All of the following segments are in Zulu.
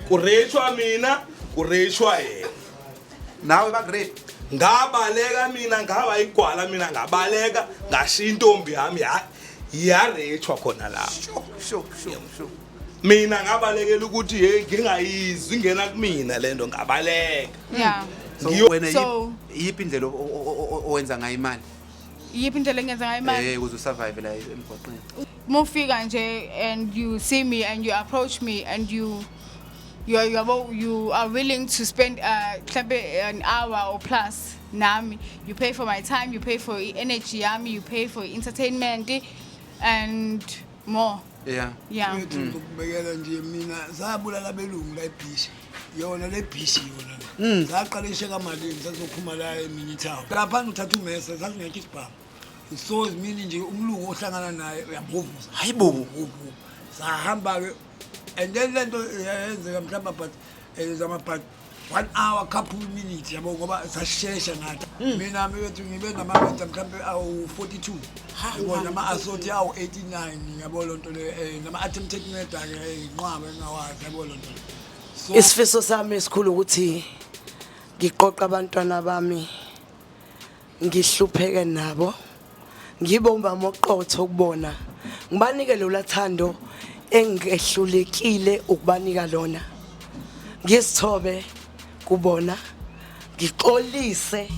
kurechwa mina kurechwa yena nawe bakurate ngabaleka mina ngaba igwala mina ngabaleka ngashiya intombi yami yarechwa khona la sho mina ngabalekela ukuthi hey ngingayizwi ingena kumina lento ngabaleka Yeah. wena So- yipi indlela owenza ngayo imali Yiphi indlela engenza ngayo imali? ukuze usurvive la emgwaqeni Mufika nje and you see me and you approach me and you are willing to spend an hour or plus nami. You pay for my time, you pay for energy yami, you pay for entertainment and more. yeah Yeah. Ngikubekela nje mina zabulala belungu la eBhishi yona le Bhishi yona zaqalisha kamalini sazophuma la eminye town lapha uthatha umesa sasingekho isibhamu so mina nje umlungu ohlangana naye uyamvuvuza hayibo sahamba ke and then lento yenzeka mhlawumbe but but 1 hour couple minutes yabo ngoba sashesha nathi mina mewethu ngibe namabetha mhlawumbe awu 42 yabo nama assorti awu 89 yabo lonto le nama attempted murder ke inqwaba engawazi yabo lonto Isifiso sami esikhulu ukuthi ngiqoqa abantwana bami ngihlupheke nabo ngibomba amoqotho ukubona ngibanike lo lathando engehlulekile ukubanika lona ngisithobe kubona ngixolise.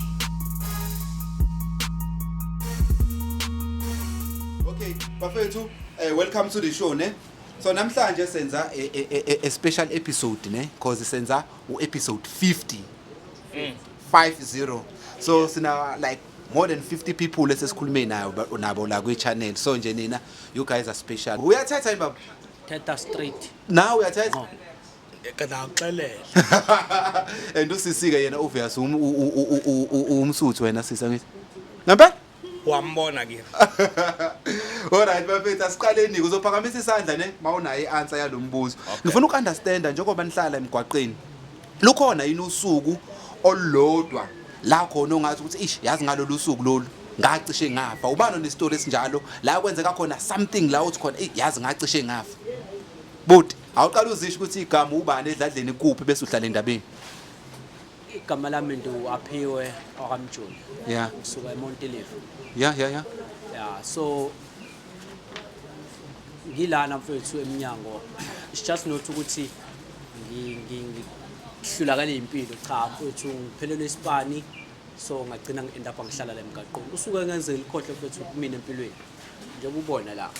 Okay bafethu welcome to the show ne so namhlanje senza a special episode ne because senza episode 50 50 so sina like more than 50 people lesesikhulume nabo la kwi channel so nje nina you guys are special uyathatha ibaba Thetha straight. now uyathatha kada uxelela and usisike yena obvious umsuthu wena sisa ngithi ngempela wambona ke alright bafethu asiqaleni uzophakamisa isandla ne mawunayo ianswer yalombuzo ngifuna ukunderstanda njengoba nihlala emgwaqeni lukhona yini usuku olodwa la khona ongathi ukuthi ish yazi ngalolu usuku lolu ngacishe ngafa ubani onestory esinjalo la kwenzeka khona something la uthi khona yazi ngacishe ngafa but awuqala uzisho ukuthi igama ubani edladleni kuphi bese uhlala endabeni Igama lami ndu Aphiwe wakamjoni. yeah Ngisuka eMontelevu. yeah Yeah, so ngilana mfethu eminyango. It's just not ukuthi ngihlulakala impilo cha mfethu ngiphelele isipani so ngagcina ngienda up ngihlala la emgaqweni. Usuke ngenze ilikhohle mfethu kumina empilweni. Njengoba ubona la.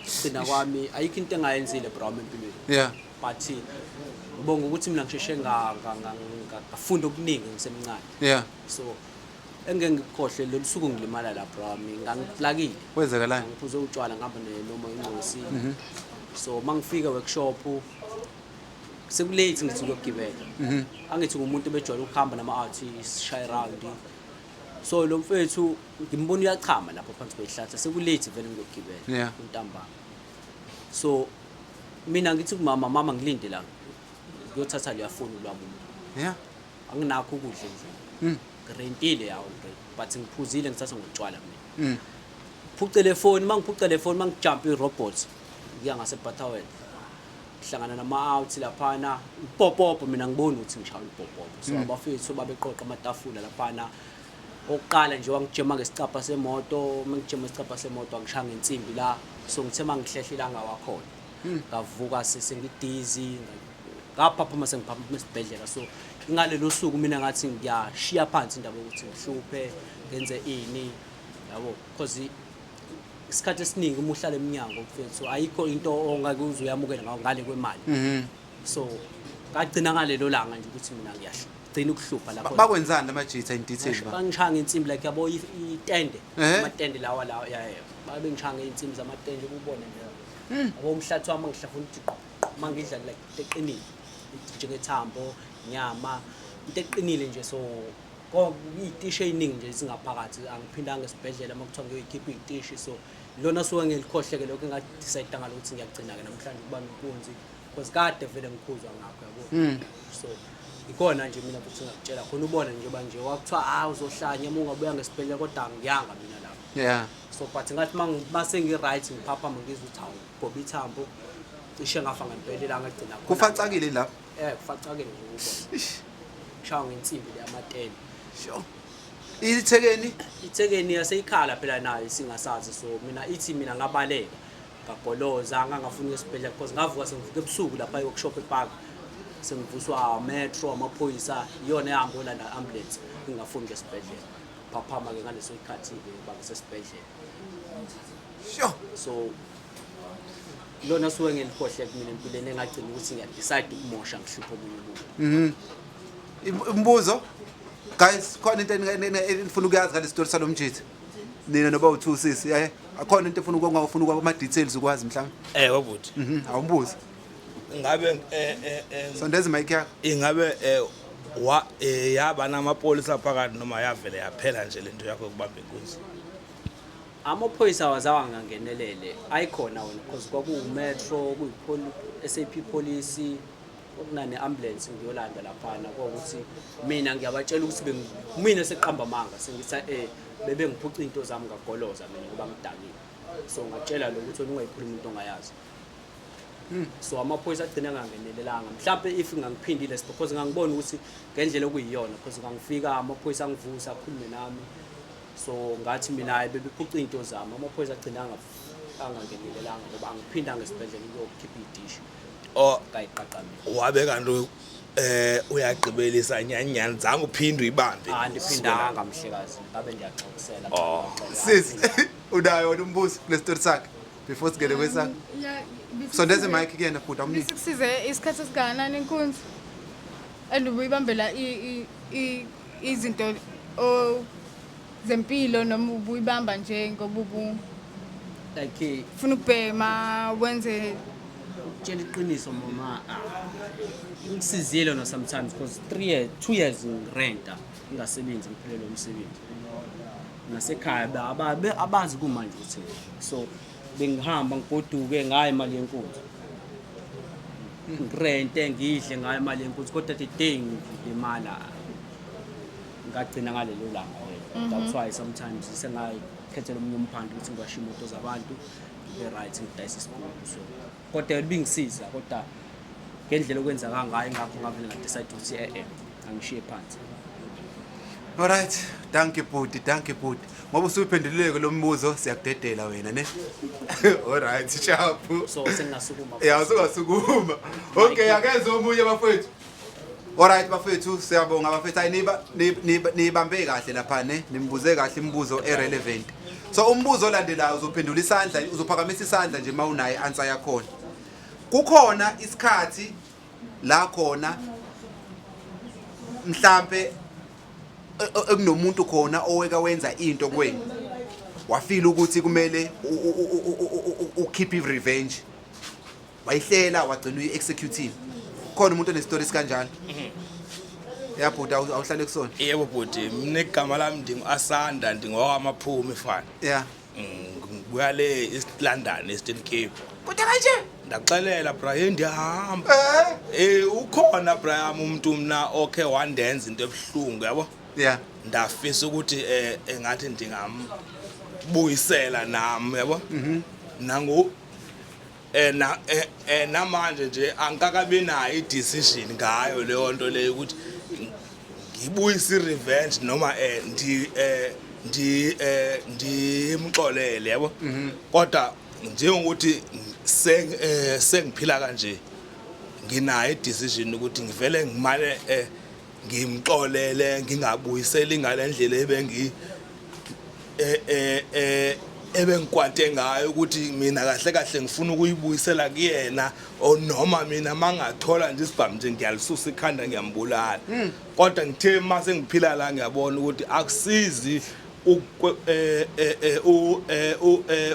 Sina kwami ayikho into engayenzile bro empilweni. yeah But ngibonga ukuthi mina ngisheshe ngafunda okuningi ngisemncane. yeah So engeke ngikhohle lo suku ngilimala la bro ngangiplakile. kwenzekalani Ngiphuze utshwala ngihamba noma ingosi. So mangifika workshop sekulate ngithi ukugibela. Angithi umuntu bejwayele ukuhamba nama artists shy round. So lo mfethu ngimbona uyachama lapha phansi kwehlathi sekulate vele ngiyogibela untambama. So mina ngithi kumama ngilinde la ngiyothatha le phone lwami yeah anginakho ukudla endlini ngirentile yawo but ngiphuzile ngithatha ngotshwala mina phucele le phone mangiphucele le phone mangijump irobot ngiya ngase Butterworth hlangana nama out laphana ipopopo mina ngibona ukuthi ngishaya ipopopo so abafethu babeqoqa amatafula laphana oqala nje wangijema ngesicapha semoto mangijema ngesicapha semoto angishaya ngensimbi la so ngithe mangihlehlela ngawakhona ngavuka sengidizi ngaphaphuma sengiphapha esibhedlela so ngalelo suku mina ngathi ngiyashiya phansi indaba ukuthi ngihluphe ngenze ini yabo because isikhathi esiningi uma uhlala eminyango mfethu ayikho into ongake uze uyamukela ngayo ngale kwemali so ngagcina ngalelo langa nje ukuthi mina ngiyagcina ukuhlupha lapho bakwenzani amajitha in detail ba bangishanga insimbi like yabo itende amatende lawa la babe ngishanga insimbi zamatende ubone nje abo umhlathi wami ngihlafuna ukuthi mangidla like teqinile njengethambo nyama into eqinile nje so iy'tishi ey'ningi nje zingaphakathi angiphindanga esibhedlela uma kuthiwa ngiyoyikhipha iy'tishi so lona suke ngelikhohle-ke lokho engadicayida ngalo ukuthi ngiyagcina-ke namhlanje ukuba inkunzi because kade vele ngikhuzwa ngakho yabo so ikona nje mina futhi ngakutshela khona ubona njengoba nje wakuthiwa uzohlanya uma ungabuya ngesibhedlela kodwa angiyanga mina lapho yeah so but ngathi mase ngi-right ngiphaphama ngizwe ukuthi hawu goba ithambo cishe ngafa ngempela ilanga egcina khona. Kufacakile lapha. Kufacakile nje ukubona. Shawa ngensimbi le10. Sure. Ithekeni Ithekeni yaseyikhala phela nayo singasazi so mina ngabaleka ngagoloza ngangafuna esibhedlela because ngavuka sengivuka ebusuku lapha e-workshop epark sengivuswa metro amaphoyisa iyona ehamba olanda ambulance ngingafuni ngesibhedlela phaphama ke ngaleso ikhathi ke bangisesibhedlela sure so lona suke ngelikhohle kumina empilweni engagcina ukuthi ngiyadecide ukumosha ngihlupho omunye umuntu. Imbuzo guys khona into enifuna ukuyazi ngale story salomjitha nina noba u2 sisi akhona into efuna ukungafuna kwama details ukwazi mhlawumbe wabhuti awumbuza ngabe sondeza mic yakho ingabe yaba namapolisa phakathi noma yavele yaphela nje lento yakho kubamba inkunzi. Amaphoyisa wazawa ngangenelele ayikhona wona because kwakumetro SAP police okunane ambulance ngiyolanda laphana ukuthi mina ngiyabatshela ukuthi mina seqamba manga sengitha bebe ngiphuca into zami ngagoloza mina ngoba ngidakile so ngatshela lo ukuthi ungayikhuluma into ongayazi. So amaphoyisa agcina ngangenelelanga mhlawumbe if ngangiphindile because ngangibona ukuthi ngendlela okuyiyona because ngangifika amaphoyisa angivusa akhulume nami so ngathi mina bebephuca into zami amaphoyisa agcina angangenelelanga ngoba angiphinda ngesibhedlela ukuyokhipha idishi kayiqaqamile. Wabe kanti uyagqibelisa nyanyani zange uphinde uyibambe. Ndiphindanga ngamhlekazi ngabe ndiyaxoxisela. Sis unayo umbuzo kule story sakhe before sigele kwesakhe. Sondeza mic kuyena bhuta umnike. Sikusize isikhathi esiganani inkunzi. Andubuyibambela izinto zempilo noma ubuyibamba nje ngoba like ufuna ukubhema wenze tshela iqiniso mama ngisizile no sometimes because 2 years ngirenta ngingasebenzi ngiphelele umsebenzi nasekhaya abazi kumanje ukuthi so bengihamba ngigoduke ngayo imali yenkunzi ngirente ngidle ngayo imali yenkunzi kodwa the day ngilimala ngagcina ngalelo langa that's why sometimes sengayikhethela umunye umphandi ukuthi ngiwashe imoto zabantu be right ngidayisa isikhulu so kodwa bengisiza kodwa ngendlela okwenza ngayo ngakho ngavele ngadecide ukuthi angishiye phansi. Alright, thank you bhuti ngoba usuphenduleke lo mbuzo siyakudedela wena ne. Alright chapu so sengingasukuma usungasukuma okay akenze omunye bafethu. Alright bafethu siyabonga bafethu ayiniba nibambe kahle lapha ne nimbuze kahle imibuzo irrelevant. So umbuzo olandelayo uzophendula isandla uzophakamisa isandla nje mawunayo answer yakho. Kukhona isikhathi la khona mhlambe ekunomuntu khona oweka wenza into kuwena wafila ukuthi kumele ukeep revenge wayihlela wagcina uyi-executive khona umuntu onestories kanjalo yabhuda awuhlale kusona. Yebo bhuti mina igama lami ndingu-Asanda ndingowamaphumi fana ngibuya le East London Eastern Cape. Kodwa kanje ndaxelela Brian ndiyahamba ukhona Brian umuntu mna okay wandenza into ebuhlungu yabo ndafisa ukuthi engathi ndingambuyisela nami yabo nango namanje nje angikakabi nayo i-decision ngayo leyo nto leyo ukuthi ngibuyise i-revenge noma ndimxolele yabo kodwa njengokuthi sengiphila kanje nginayo i-decision ukuthi ngivele ngimane ngimxolele ngingabuyiseli ngalendlela ebengikwate ngayo ukuthi mina kahle kahle ngifuna ukuyibuyisela kuyena noma mina mangathola nje isibhamu nje ngiyalisusa ikhanda ngiyambulala kodwa ngithe mase ngiphila la ngiyabona ukuthi akusizi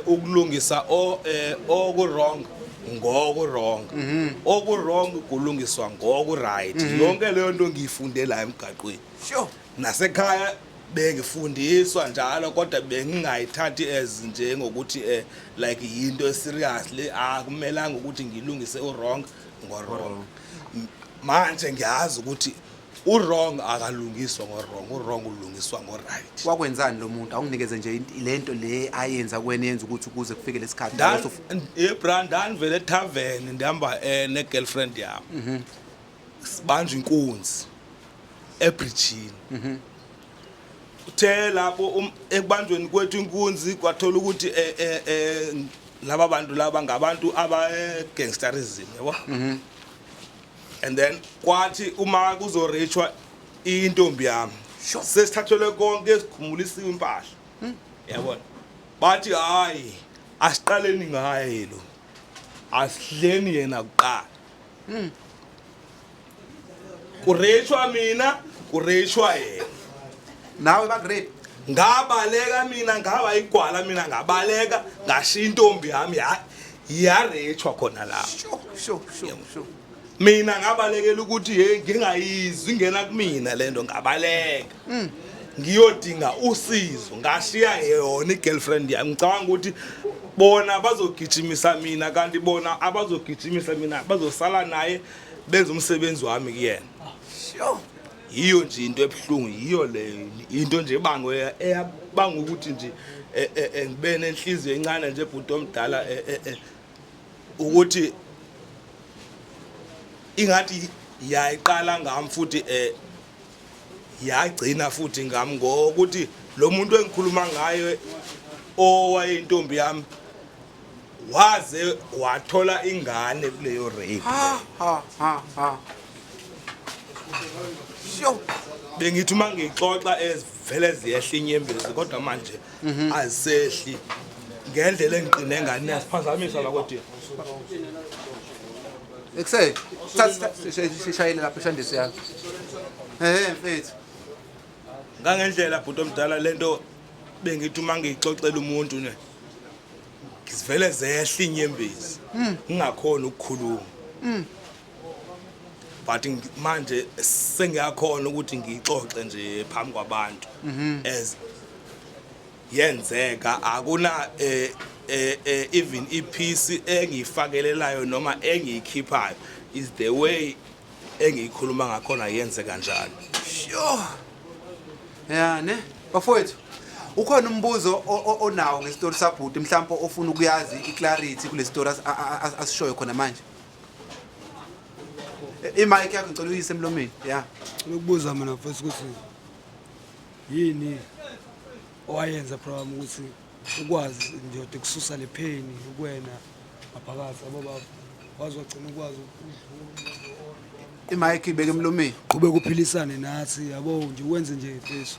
ukulungisa oku-wrong ngoku-wrong oku-wrong kulungiswa ngoku-right yonke leyo nto ngiyifunde la emgaqweni nasekhaya bengifundiswa njalo kodwa bengingayithathi as njengokuthi like yinto seriously akumelanga ukuthi ngilungise u-wrong ngo-wrong manje ngiyazi ukuthi wrong akalungiswa wrong ulungiswa right. Wakwenzani lo muntu? Awunginikeze nje lento le ayenza kuwena yenza ukuthi ukuze kufike lesikhathi eBrandon vele tavern ndihamba ne girlfriend yami. Sibanjwe inkunzi eBridgini. Uthe lapho ekubanjweni kwethu inkunzi kwathola ukuthi laba bantu laba ngabantu aba gangsterism yabo. And then kwathi uma kuzorechwa intombi yami sesithathelwe konke esikhumulisiwe impahla yabona bathi hayi asiqaleni ngaye lo asidleni yena kuqala kurechwa mina kurechwa yena nawe bagrade ngabaleka mina ngaba igwala mina ngabaleka ngashiya intombi yami yarechwa khona la sho mina ngabalekela ukuthi hey ngingayizwi ingena kumina lento ngabaleka ngiyodinga usizo ngashiya yona igirlfriend yami ngicabanga ukuthi bona bazogijimisa mina kanti bona abazogijimisa mina bazosala naye benza umsebenzi wami kuyena sho yiyo nje into ebhlungu yiyo le into nje ebangwe eyabanga ukuthi nje ngibe nenhliziyo encane nje ebhuti omdala ukuthi ingathi yayiqala ngami futhi yagcina futhi ngami ngokuthi lo muntu engikhuluma ngayo owayintombi yami waze wathola ingane kuleyo rape ha sho bengithi uma ngixoxa ezivele ziyehla inyembezi kodwa manje azisehli ngendlela engiqine engane yasiphazamisa la kodwa Ekse, shayela lapha eshandisi yakho. Mfethu. Ngangendlela bhuti omdala lento bengithi uma ngixoxela umuntu ne ngizivele zehla inyembezi ngingakhona ukukhuluma. But manje sengiyakhona ukuthi ngixoxe nje phambi kwabantu as yenzeka akuna even ipiece engiyifakelelayo noma engiyikhiphayo is the way engiyikhuluma ngakhona yenze kanjalo. Sure. Yeah ne bafowethu ukhona umbuzo onawo ngestory sabhuti mhlawumbe ofuna ukuyazi iclarity kule story asishoyo khona manje. Imic yakho ngicela uyise emlomeni. Yeah. Ukubuza mina mfethu ukuthi yini owayenza problem ukuthi ukwazi nje ukususa le pain kuwena maphakathi abobaba wazogcina ukwazi Imic ibeke emlomeni. qhubeka uphilisane nathi yabo nje wenze nje mfethu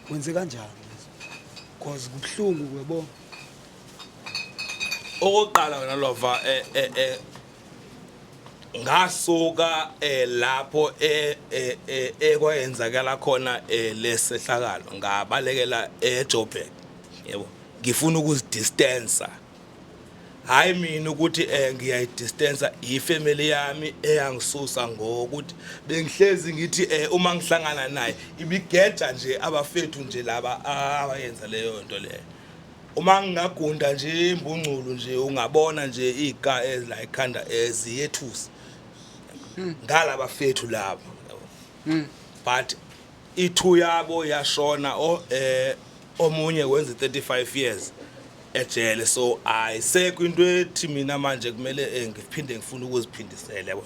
wenze kanjani because kubhlungu yabo Okoqala wena lova ngasuka lapho ekwenzakala khona lesehlakalo ngabalekela eJoburg yebo ngifuna ukuzidistance hayi mina ukuthi ngiyayidistance ifamily yami eyangisusa ngokuthi bengihlezi ngithi uma ngihlangana naye ibigeja nje abafethu nje laba abayenza leyo nto leyo uma ngingagunda nje imbungculo nje ungabona nje iqa ezila ikhanda eziyethusi ngalaba fethu labo but i2 yabo yashona omunye wenza 35 years ejele so ayisekho into ethi mina manje kumele ngiphinde ngifuna ukuziphindisela yabo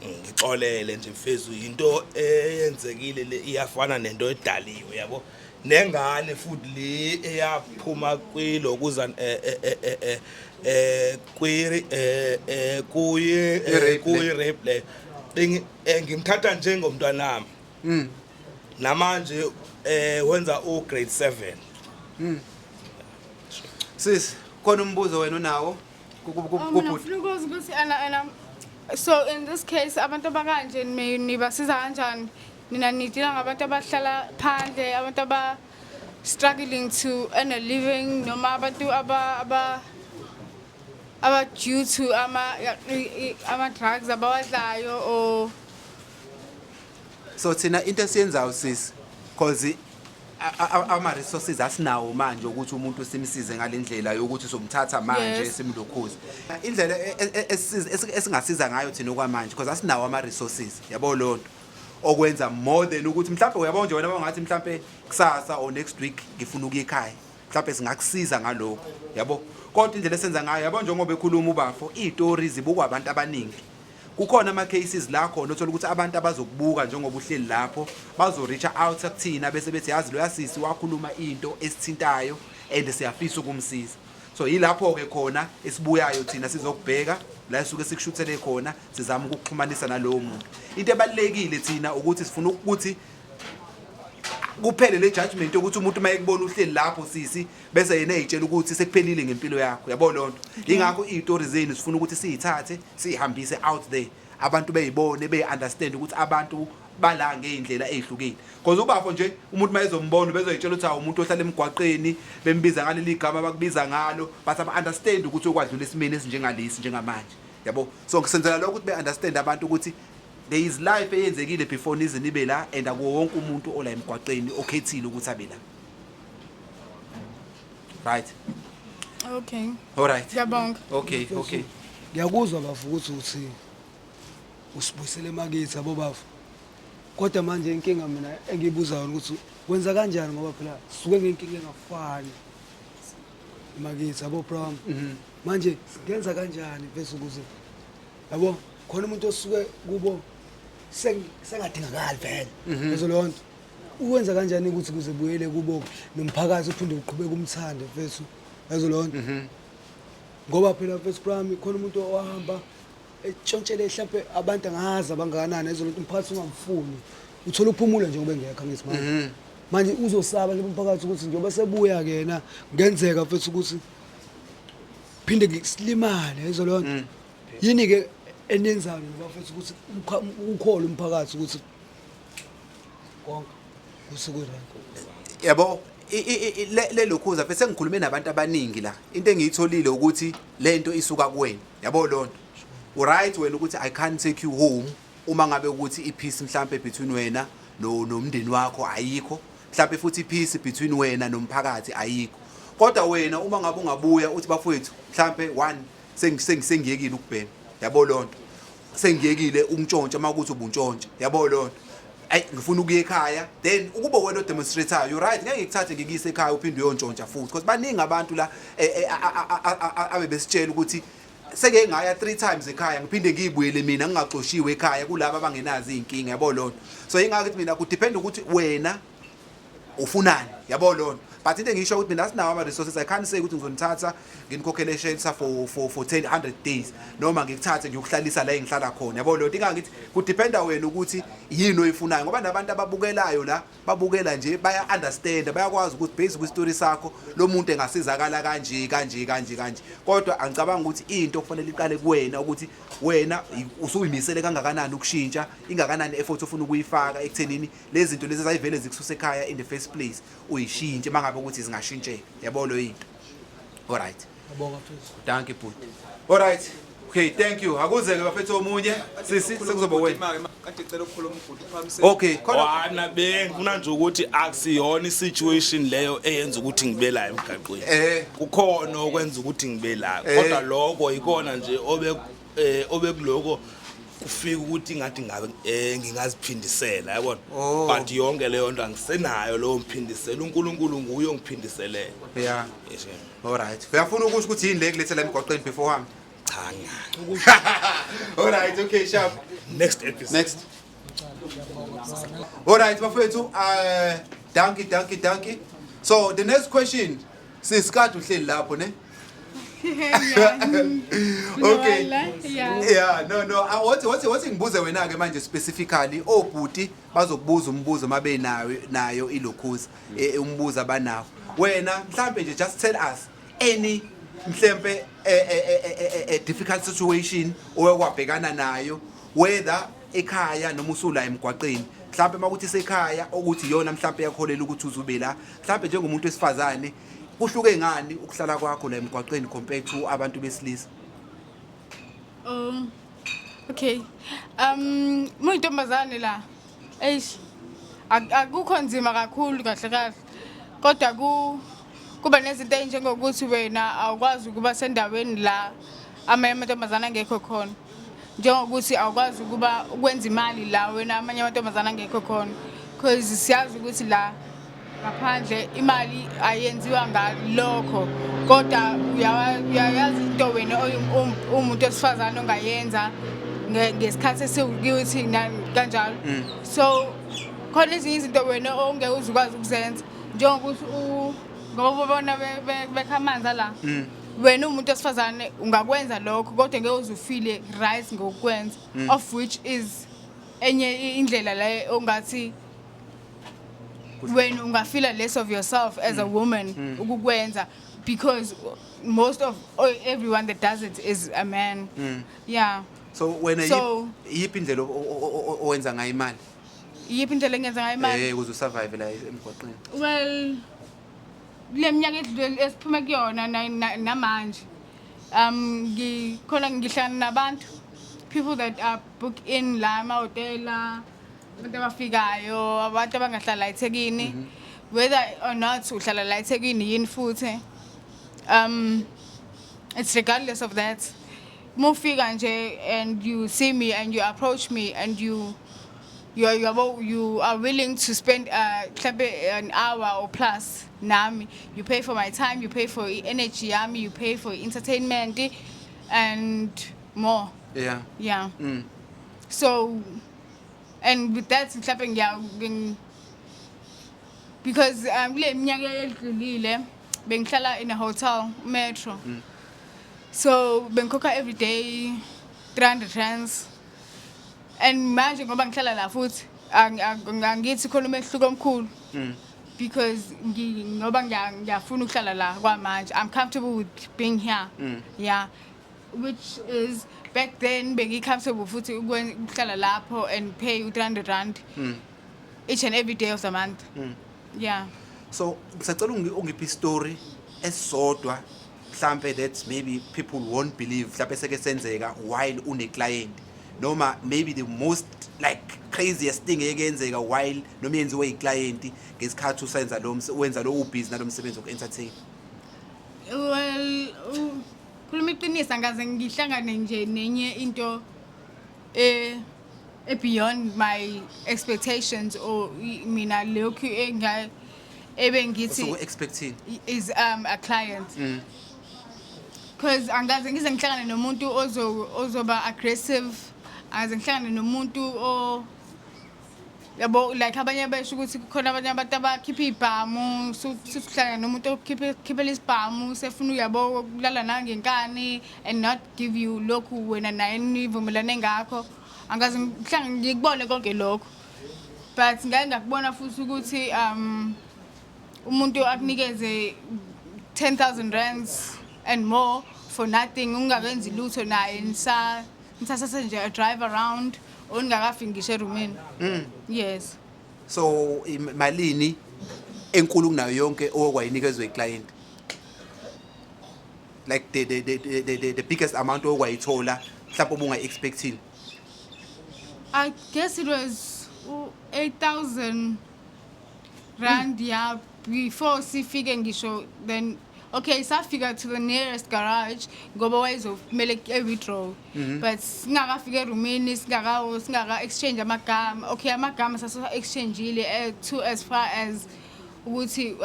ngixolele nje mfethu into eyenzekile le iyafana nento edaliwe yabo nengane futhi le eyaphuma kwilokuza kuyi rape ngimthatha njengomntwanami namanje wenza grade 7 Sis khona umbuzo wena unawo kubhuti So in this case abantu abakanje nibasiza kanjani nina nidila ngabantu abahlala phandle abantu aba struggling to earn a living noma abantu aba due to ama drugs abawadlayo or so thina into esiyenzayo sis because ama resources asinawo manje ukuthi umuntu simsize ngalendlela yokuthi somthatha manje simlokhuza indlela esingasiza ngayo thina okwamanje because asinawo ama resources yabo lonto okwenza more than ukuthi mhlawumbe uyabona nje wena bangathi mhlawumbe kusasa or next week ngifuna ukuya ekhaya mhlawumbe singakusiza ngalokho yabo kodwa indlela esenza ngayo yabo njengoba ekhuluma ubafo izitori zibukwa abantu abaningi kukhona ama cases la khona uthola ukuthi abantu abazokubuka njengoba uhleli lapho bazo reach out kuthina bese bethi yazi lo yasisi wakhuluma into esithintayo and siyafisa ukumsiza so yilapho ke khona esibuyayo thina sizokubheka la esuke sikushuthele khona sizama ukuxhumanisa nalowo muntu into ebalekile thina ukuthi sifuna ukuthi kuphele le judgment ukuthi umuntu mayekubona uhleli lapho sisi bese yena ezitshela ukuthi sekuphelile ngempilo yakho yabo lonto ingakho izitori zenu sifuna ukuthi siyithathe sihambise out there abantu beyibone beunderstand ukuthi abantu bala ngeindlela ezihlukile because ubafo nje umuntu mayezombona bezoyitshela ukuthi umuntu ohlala emgwaqeni bembiza ngaleli gama bakubiza ngalo but aba understand ukuthi okwadlula isimene esinjengalesi njengamanje yabo so ngisenzela lokho ukuthi beunderstand abantu ukuthi there is life eyenzekile before nize nibe la and akuwo wonke umuntu ola emgwaqeni okhethile ukuthi abe la right Okay. all right Ngiyabonga. okay ngiyakuzwa bafu ukuthi uthi usibuyisele emakithi abo bafu kodwa manje inkinga mina engiyibuzayo ukuthi kwenza kanjani ngoba phela sisuke ngenkinga engafani emakithi abo prom manje ngenza kanjani bese ukuze yabo khona umuntu osuke kubo sengadingakali phela bese lonto ukwenza kanjani ukuthi kuze buyele kubo nomphakathi uphinde uqhubeka umthande bese yazo lonto ngoba phela first prime khona umuntu owahamba etshontshele mhlawumbe abantu angazi abangakanani ezoluntu umphakathi ungamfuni uthola uphumula nje ngoba ngekho ngesimanje manje uzosaba nje umphakathi ukuthi njengoba sebuya kena ngenzeka futhi ukuthi phinde ngisilimane ezolonto yini ke enenzayo ngoba futhi ukuthi ukhole umphakathi ukuthi konke kusekureko yabo lelokhuza bese ngikhulume nabantu abaningi la into engiyitholile ukuthi lento isuka kuwena yabo lonto right wena ukuthi I can't take you home uma ngabe ukuthi ipeace mhlambe between wena nomndeni wakho ayikho mhlambe futhi ipeace between wena nomphakathi ayikho kodwa wena uma ngabe ungabuya uthi bafowethu mhlambe one sengiyekile ukubhema yabo lonto sengiyekile umntshontsha makuthi ubuntshontsha yabo lonto ngifuna ukuya ekhaya then ukuba wena odemonstrator you right ngeke ngikuthathe ngikise ekhaya uphinde uyontshontsha futhi because baningi abantu la abe besitshela ukuthi seke ngaya 3 times ekhaya ngiphinde ngiyibuyele mina ngingaxoshiwe ekhaya kulabo abangenazi izinkinga yabo lonto so ingakho ukuthi mina ku depend ukuthi wena ufunani yabo lonto but into engisho ukuthi mina sinawo ama resources I can't say ukuthi ngizonithatha nginikhokhele shelter for 100 days noma ngikuthathe ngiyokuhlalisa la engihlala khona yabo lonto ingakho ngithi ku dependa wena ukuthi yini oyifunayo ngoba nabantu ababukelayo la babukela nje baya understand bayakwazi ukuthi based ku story sakho lo muntu engasizakala kanje kodwa angicabanga ukuthi into kufanele iqale kuwena ukuthi wena usuyimisele kangakanani ukushintsha ingakanani effort ofuna ukuyifaka ekuthenini lezi zinto lezi zayivele zikususe ekhaya in the first place uyishintshe mangabe ukuthi zingashintsheka yabo lo into all right ngiyabonga futhi thank you bhuti all right okay thank you akuze ke bafethu omunye sisi sekuzoba wena kade icela ukukhuluma ubhuti phambi okay wana bengifuna nje ukuthi akusiyona isituation leyo eyenza ukuthi ngibe la emgaqweni kukhona okwenza ukuthi ngibe la kodwa lokho ikona nje obekuloko kufika ukuthi ngathi ngabe ngingaziphindisela yabona but yonke leyo nto angisenayo lo mphindisela uNkulunkulu nguye ongiphindisele yeah all right uyafuna ukusho ukuthi yini le kulethela emgwaqweni before hambi cha all right okay sharp next episode next all right bafethu dankie so the next question sisikade uhleli lapho ne okay yeah no what ngibuze wena ke manje specifically obhuti bazokubuza umbuzo mabe nayo ilokhuza umbuzo abanawo wena mhlambe nje just tell us any mhlembe a difficult situation owakwabhekana nayo whether ekhaya noma usula emgwaqeni mhlambe makuthi sekhaya ukuthi yona mhlambe yakholela ukuthi uzube la mhlambe njengomuntu wesifazane kuhluke ngani ukuhlala kwakho la emgwaqeni compared to abantu besilisa Okay. Muyintombazane la. Akukho nzima kakhulu kahle. Kodwa kuba nezinto enjengokuthi wena awukwazi ukuba sendaweni la amantombazane angekho khona. njengokuthi awukwazi ukuba ukwenza imali la wena amanye amantombazana angekho khona because siyazi ukuthi la ngaphandle imali ayenziwa ngalokho kodwa uyayazi into wena umuntu osifazana ongayenza ngesikhathi esiwukuthi kanjalo so khona ezinye izinto wena ongeke uzukwazi ukuzenza njengokuthi ngoba bona bekha amanzi la wena umuntu osifazane ungakwenza lokho kodwa ngeke uzufile right ngokwenza of which is enye indlela la ongathi when ungafila less of yourself as a woman ukukwenza because most of everyone that does it is a man yeah so wena So- yiphi indlela owenza ngayo imali yiphi indlela engenza ngayo imali ukuze usurvive la emgwaqeni well le minyaka edlule esiphuma kuyona namanje ngikhona ngihlangana nabantu people that are book in la amahhotela abantu abafikayo abantu abangahlala eThekwini whether or not uhlala la eThekwini yini futhi it's regardless of that mufika nje and you see me and you approach me and you are willing to spend an hour or plus nami you pay for my time you pay for energy yami you pay for entertainment and more yeah so and with that mhlawumbe because kule minyaka edlulile bengihlala in a hotel metro so bengikhokha every day 300 rands and manje ngoba ngihlala la futhi angithi khona umehluko omkhulu because ngoba ngiyafuna ukuhlala la kwamanje I'm comfortable with being here yeah which is back then bengi-comfortable futhi ukuhlala lapho and pay u-300 rand each and every day of the month yeah so ngisacela ungiphi story esodwa mhlambe that maybe people won't believe mhlambe seke senzeka while une client noma maybe the most like craziest thing eyenzeka while noma yenziwe iclient ngesikhathi usenza wenza lo ubhizi nalomsebenzi wokuentertain well khuluma iqiniso ngaze ngihlangane nje nenye into beyond my expectations or mina lokhu ebengithi so expecting is a client because angaze ngize ngihlangane nomuntu ozoba aggressive angaze ngihlangane nomuntu yabo like abanye besho ukuthi khona abanye abantu abakhipha ibhamu sihlangana nomuntu okhiphela isibhamu sefuna uyabo ukulala nangenkani and not give you lokhu wena naye nivumelane ngakho angaze ngihlangane ngikubone konke lokho but ngeke ngakubona futhi ukuthi umuntu akunikeze 10,000 rands and more for nothing ungakenzi lutho naye nisasa nje a drive around ongakafiki ngisho erumini yes so imalini enkulu kunayo yonke okwayinikezwe iclient like the biggest amount okwayithola mhlawumbe ubunga expecting I guess it was 8,000 rand yeah before sifike ngisho then okay safika to the nearest garage ngoba wayezomele withdraw but singakafika erumini singaka exchange amagama okay amagama saso exchangeile to as far as ukuthi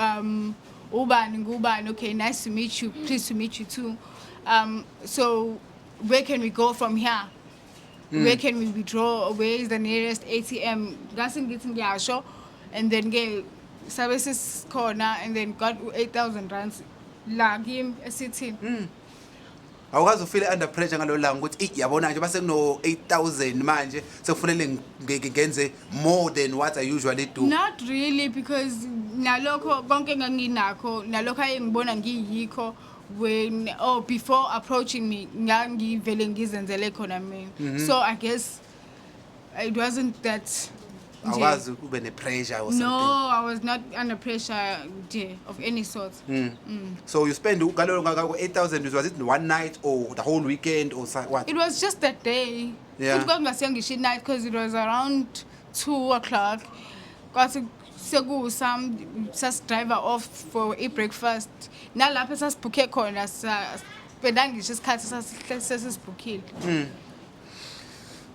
ubani ngubani okay nice to meet you pleased to meet you too so where can we go from here where can we withdraw where is the nearest ATM ngase ngithi ngiyasho and then ke sabe sisikhona and then got 8,000 rands la kimi esithini awukazi ufile under pressure ngalo langa ukuthi yabona nje base kuno 8,000 manje sekufanele ngenze more than what I usually do not really because nalokho konke nganginakho nalokho ayengibona ngiyikho when before approaching me ngangivele ngizenzele khona mina so I guess it wasn't that awukazi ube ne pressure or something no I was not under pressure of any sort so you spend ngalo 8,000 was it one night or the whole weekend or what it was just that day Yeah. futhi ngasiyongisho night because it was around 2:00 kwathi sekusam driver off for breakfast nalapho sasibhukhe khona spenda ngisho isikhathi sasisibhukhile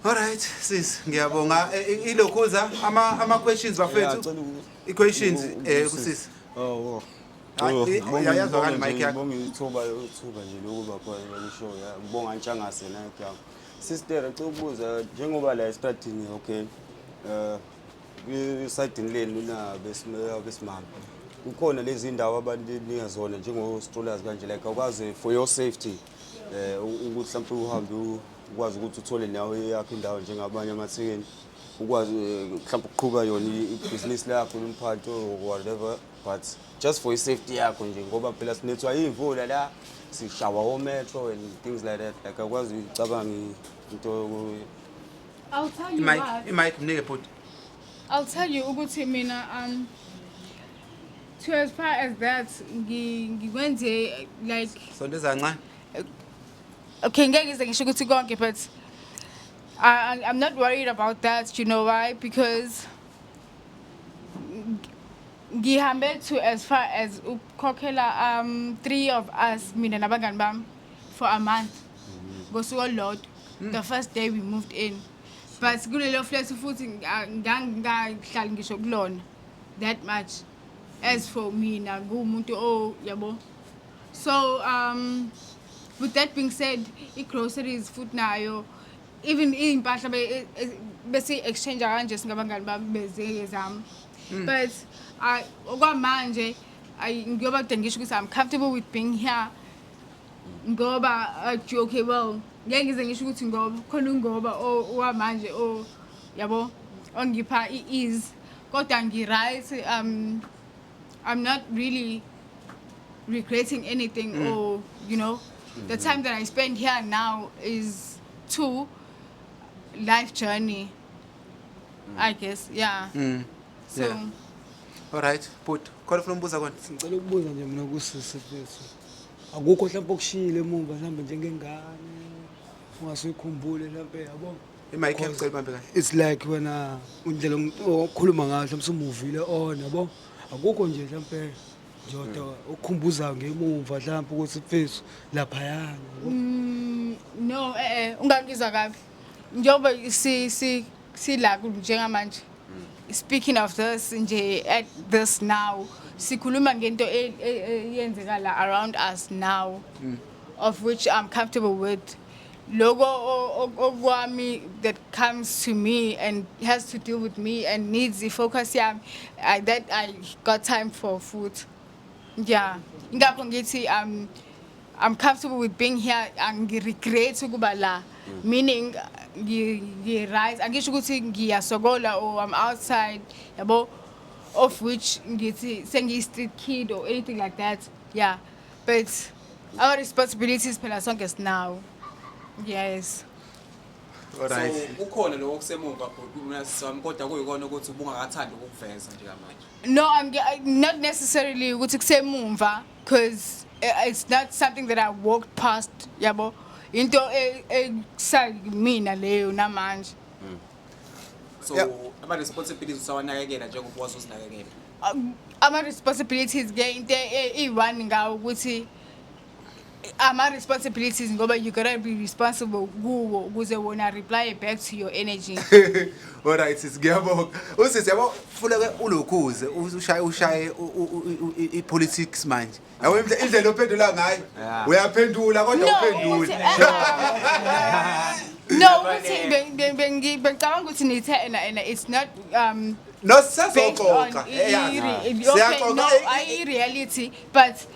Alright sis ngiyabonga ilokhuza ama questions bafethu i-questions kusisi Oh. Yayazwakala mic yakho. Ngibonga ithuba nje lokuba khona ngisho ya. Ngibonga Ntshangase na yakho. Sister ucubuza njengoba la estradini okay. Kwisayidini lenu na besimama. Kukhona lezi indawo abantu niyazona njengo strollers kanje like akwazi for your safety ukuthi mhlawumbe uhambe ukwazi ukuthi uthole nawe yakho indawo njengabanye amathekeni ukwazi mhlawumbe ukuqhuba yona ibusiness lakho lomphathi or whatever but just for your safety yakho nje ngoba phela sinethwa imvula la sishawa o metro and things like that like akwazi ucabanga into I'll tell you what. mic mnike bhuti I'll tell you ukuthi mina to as far as that ngikwenze like sondeza kancane okay ngeke ngize ngisho ukuthi konke but I'm not worried about that, you know why? Because ngihambe to as far as ukhokhela 3 of us mina nabangani bami for a month. Ngosuku olodwa. The first day we moved in. But kulelo flat futhi ngangihlali ngisho kulona that much. As for mina ngumuntu yabo. So with that being said, groceries food nayo even impahla bese exchange kanje singabangani bami beze zami. But okwamanje ngiyoba ngisho ukuthi I'm comfortable with being here. Ngoba okay well ngeke ngize ngisho ukuthi ngoba khona ungoba owamanje yabo ongipha ease kodwa right I'm not really regretting anything or you know the time that I spend here now is to life journey I guess yeah so Yeah. Alright bhuti khona ufuna umbuza kona ngicela ukubuza nje mina kusisi bethu akukho mhlawumbe okushiyile emuva mhlawumbe njengengane ungasuyikhumbule mhlawumbe yabo imic yakho cela bambe kahle it's like wena indlela okhuluma ngayo mhlawumbe umuvile on yabo akukho nje mhlawumbe njoda ukukhumbuza ngemuva mhlawumbe ukuthi mfethu lapha yana no ungangizwa kabi njoba sila njengamanje speaking of this nje at this now sikhuluma ngento eyenzekala around us now of which I'm comfortable with logo okwami that comes to me and has to deal with me and needs the focus yami that I got time for food yeah ngakho ngithi I'm comfortable with being here angiregret ukuba la meaning ngi-rise angisho ukuthi ngiyasokola or I'm outside yabo of which ngithi sengiyi-street kid or anything like that yeah but our responsibilities phela sonke sinawo yes alright So ukhona lokho kusemuva mina sami kodwa kuyikona ukuthi ubungakathandi ukuveza nje manje. no not necessarily ukuthi kusemumva because it's not something that I walked past yabo into mina leyo namanje So ama responsibilities usawanakekela njengoba uzinakekela. Ama responsibilities ke into e1 ngawo ukuthi ama responsibilities ngoba you gotta be responsible kuwo ukuze wona reply back to your energy. alright sis ngiyabonga usisi yabo funeka ulokhuze ushaye ipolitics manje yabo indlela ophendula ngayo uyaphendula kodwa uphendula No, ukuthi bengicabanga ukuthi nithe and it's not no based on siyazoxoxa okay no I reality but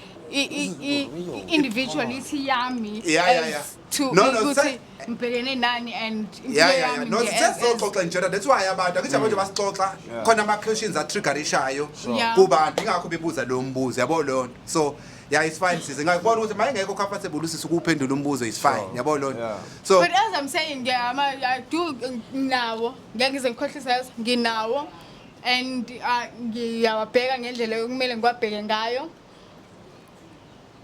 individuality yami Yeah. to No, ukuthi ngibhekene nani and yeah no siyazoxoxa nje that's why abantu akithi abantu basixoxa khona ama questions atriggerishayo Yeah. kubantu ingakho bebuza lo mbuzo yabo lonto so yeah it's fine sis ngiyabona ukuthi mayengekho comfortable usisi ukuphendula umbuzo is fine yabo lonto so but as I'm saying I do nawo ngeke ngize ngikhohlisa nginawo and ngiyawabheka ngendlela ekumele ngiwabheke ngayo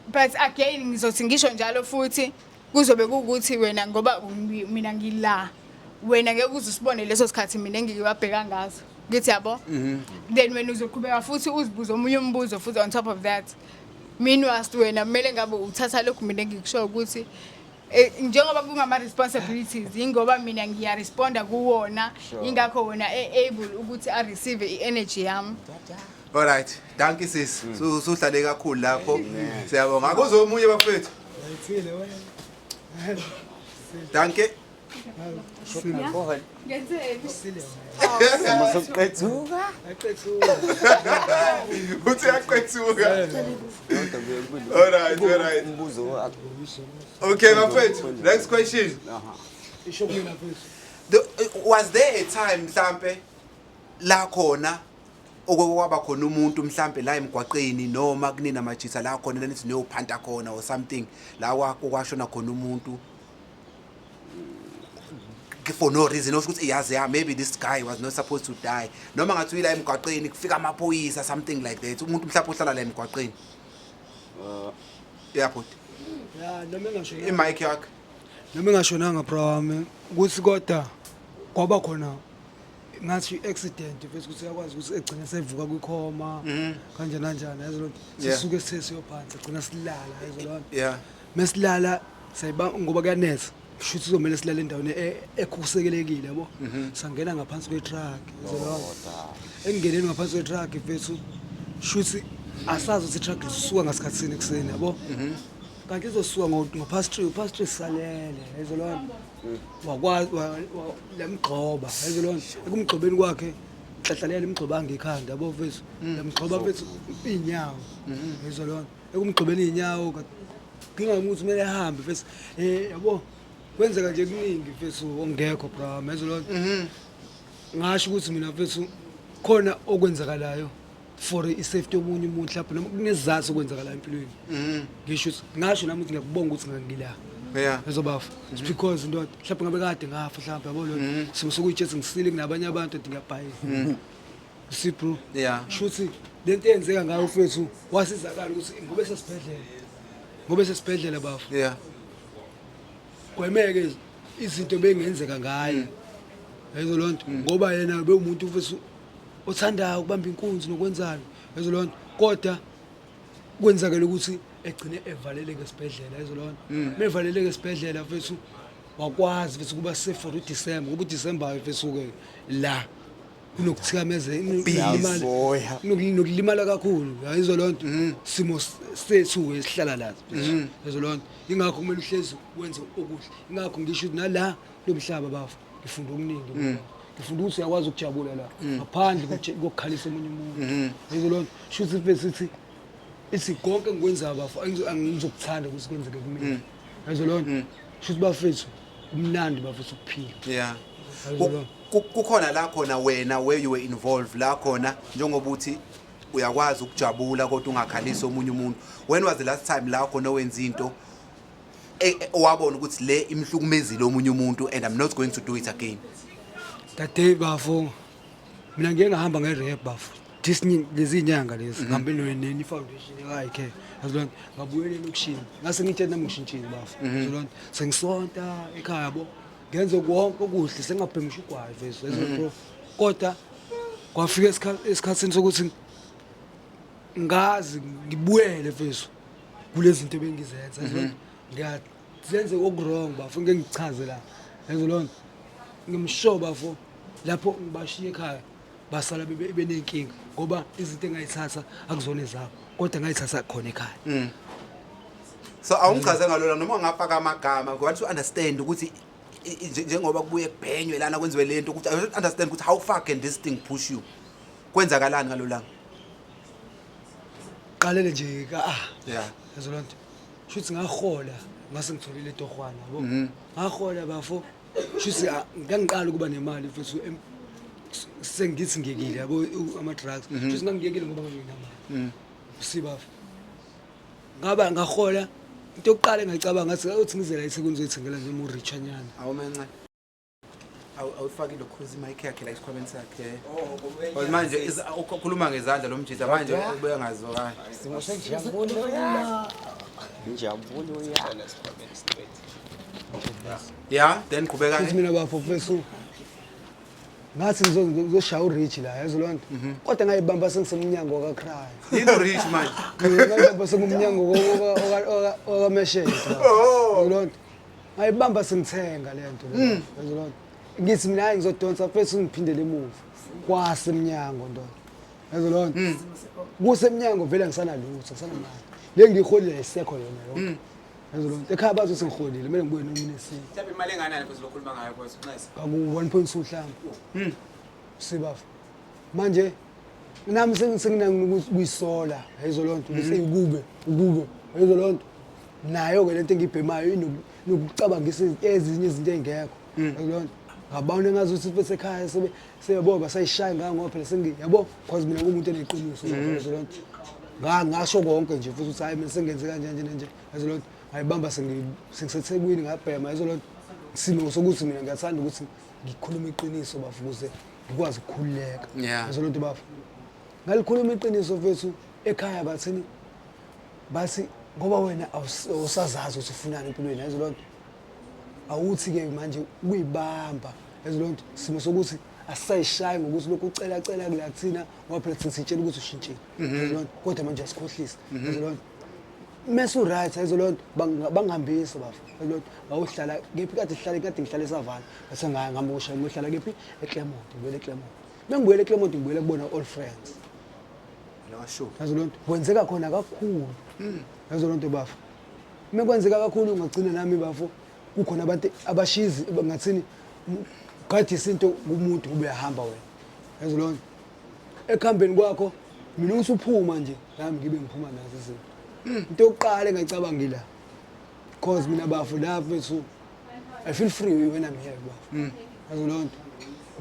but again ngizothi ngisho njalo futhi kuzobe kuukuthi wena ngoba mina ngila wena ngeke uzusibone leso sikhathi mina ngiyiwabheka ngazo ngithi yabo then wena uzoqhubeka futhi uzibuze omunye umbuzo futhi on top of that meanwhile wena kumele ngabe uthatha lokhu mina ngikusho ukuthi njengoba kungama responsibilities ingoba mina ngiyaresponda kuwona ingakho wona able ukuthi a receive i-energy yami. Alright, thank you sis. Suhlale kakhulu lapho. Siyabonga. Akuzomunye bafethu. Ayithile wena. Thank you. Sokuqethuka. Uthi yaqethuka. Alright. Umbuzo Okay, bafethu. Next question. Isho mina mfethu. Was there a time mhlambe la khona okwaba khona umuntu mhlambe la emgwaqeni noma kunina majisa la khona lenithi neyophanta khona or something la kwashona khona umuntu for no reason ukuthi yazi maybe this guy was not supposed to die noma ngathi uyila emgwaqeni kufika amaphoyisa something like that umuntu mhlawumbe ohlala la emgwaqeni airport noma engasho imic yakhe noma engashonanga bro wami ukuthi kodwa kwaba khona ngathi accident bese ukuthi yakwazi ukuthi egcine sevuka kwikhoma kanjani yazo sisuke sesiyophansi gcina silala yazo yeah mesilala sayiba ngoba kuyanetha shuthi uzomela silale endaweni ekhuselekile yabo sangena ngaphansi kwe-truck yazo engingeneni ngaphansi kwe-truck bese shuthi asazi ukuthi i-truck lisuka ngasikhatsini ekseni yabo kanti izosuka ngo-past 3 salele yazo wakwazi lemgxoba yazo ekumgxobeni kwakhe hlahlalela imgxoba angekhanda yabo mfethu lemgxoba mfethu inyawo yazo ekumgxobeni inyawo kinga ukuthi kumele ahambe mfethu yabo kwenzeka nje kuningi mfethu ongekho bra yazo ngasho ukuthi mina mfethu khona okwenzakalayo for i-safety yomunye umuntu lapho noma kunezathu okwenzakalayo empilweni ngisho ngasho nami ukuthi ngiyakubonga ukuthi ngangila yeah ezobafa it's because ndoda mhlawumbe ngabe kade ngafa mhlawumbe yabo lo simsukuyithethe ngisile kunabanye abantu ndingabhayi si bro yeah shuthi lento eyenzeka ngayo mfethu wasizakala ukuthi ngobe sesibhedlela bafu yeah kwemeke izinto bengenzeka ngaye yazo lonto ngoba yena bewumuntu mfethu othandayo ukubamba inkunzi nokwenzana yazo lonto kodwa kwenzakala ukuthi egcine evaleleke esibhedlela yazo lonto mevaleleke esibhedlela mfethu wakwazi mfethu kuba safe for uDecember ngoba uDecember mfethu ke la kunokuthikameza nokulimala kakhulu yazo lonto simo sethu esihlala la yazo lonto ingakho kumele uhlezi wenze okuhle ingakho ngisho nala lo mhlaba bafu ngifunda okuningi ngifunda ukuthi uyakwazi ukujabula la ngaphandle kokukhalisa omunye umuntu yazo lonto shuthi mfethu ithi konke ngikwenza bafu angizokuthanda ukuthi kwenzeke kumina yazo lonto shuthi bafethu umnandi bafethu ukuphila yeah kukhona la khona wena where you were involved la khona njengoba uthi uyakwazi ukujabula kodwa ungakhalisa omunye umuntu when was the last time la khona wenza into owabona ukuthi le imhlukumezile omunye umuntu and I'm not going to do it again that day bafu mina ngeke ngahamba nge-rap bafu lezi inyanga lezi ngihambe neni foundation ekayikhe yazilona ngabuyele lokushini ngase ngithe nami ngishintshile bafu yazilona sengisonta ekhaya yabo ngenze konke okuhle sengabhemisha ugwayi vese bro kodwa kwafika esikhatsini sokuthi ngazi ngibuyele vese kulezi zinto bengizenza yazilona ngiyazenze okwrong bafu ngeke ngichaze la yazilona ngimshoba bafu lapho ngibashiye ekhaya basala benenkinga ngoba izinto engayithatha akuzona ezabo kodwa ngayithatha khona ekhaya so awungichaze ngalona noma ngafaka amagama ngoba to understand ukuthi njengoba kubuye kubhenywe lana kwenziwe lento ukuthi I don't understand ukuthi how far can this thing push you kwenzakalani ngalolanga qalele nje yeah yazolonto shuthi ngahola ngase ngitholile torhwana yabo ngahola bafo shuthi ngangiqala ukuba nemali mfethu sengithi ngiyekile yabo ama drugs shuthi ngangiyekile ngoba nginamali sibafo ngaba ngahola into yokuqala engicabanga ngathi uthi ngizela isekunzi ethengela nje uRichanyana awumenca awufaki lokhuzi mic yakhe la isikhwameni sakhe manje ukhuluma ngezandla lo mjita manje ubuya ngazokala simo senjabula yeah then kubeka uthi mina bafo mfethu ngathi ngizoshaya uRich la yazolonto kodwa ngayibamba sengisemnyango kaCry yini Rich manje ngayibamba sengumnyango okameshela yazolonto ngayibamba sengithenga lento le yazolona ngithi mina hayi ngizodonsa first ngiphindele emuva kwasemnyango ndo yazolona kusemnyango vele ngisanalutho ngisanamali le ngiyiholile isekho yona yonke yazolona ekhaya bathi sengiholile kumele ngibuye nomini esini mhlawumbe imali enganani futhi lokhuluma ngayo mfowethu nice aku 1.2 mhlawumbe sibafu manje nami senginanga kuyisola yazolonto bese ukube yazolonto nayo ke lento engibhemayo inokucabangisa ezinye izinto engekho yazolonto ngabawona engazuthi bese ekhaya sebeboba sayishaya ngoba phela yabo because mina umuntu eneqiniso yazolonto ngasho konke nje futhi uthi hayi mina sengenze kanje nje yazolonto ngayibamba sengisethekwini ngabhema yazolonto simo sokuthi mina ngiyathanda ukuthi ngikhuluma iqiniso bafu ukuze ngikwazi ukukhululeka yazolonto bafu ngalikhuluma iqiniso mfethu ekhaya bathini bathi ngoba wena awusazazi ukuthi ufunani empilweni yazolonto awuthi ke manje uyibamba yazolonto simo sokuthi asayishayi ngokuthi lokhu ucela kulathina ngoba phela sitshela ukuthi ushintshile yazolonto kodwa manje asikhohlisa yazolonto mesu right yazolonto bangihambisa bafu yazolonto awuhlala kephi kade ngihlala eSavana bese ngambusha ngihlala kephi eClermont ngibuyele eClermont mengibuyele eClermont ngibuyele kubona all friends Lasho. yazolonto kwenzeka khona kakhulu yazolonto bafu mekwenzeka kakhulu ungagcina nami bafu kukhona abantu abashizi ngathini kade isinto kumuntu kube yahamba wena yazolonto ekhambeni kwakho mina usuphuma nje nami ngibe ngiphuma nazo izinto into yokuqala engicabangila cause mina bafu la mfethu I feel free when I'm here bafu yazolonto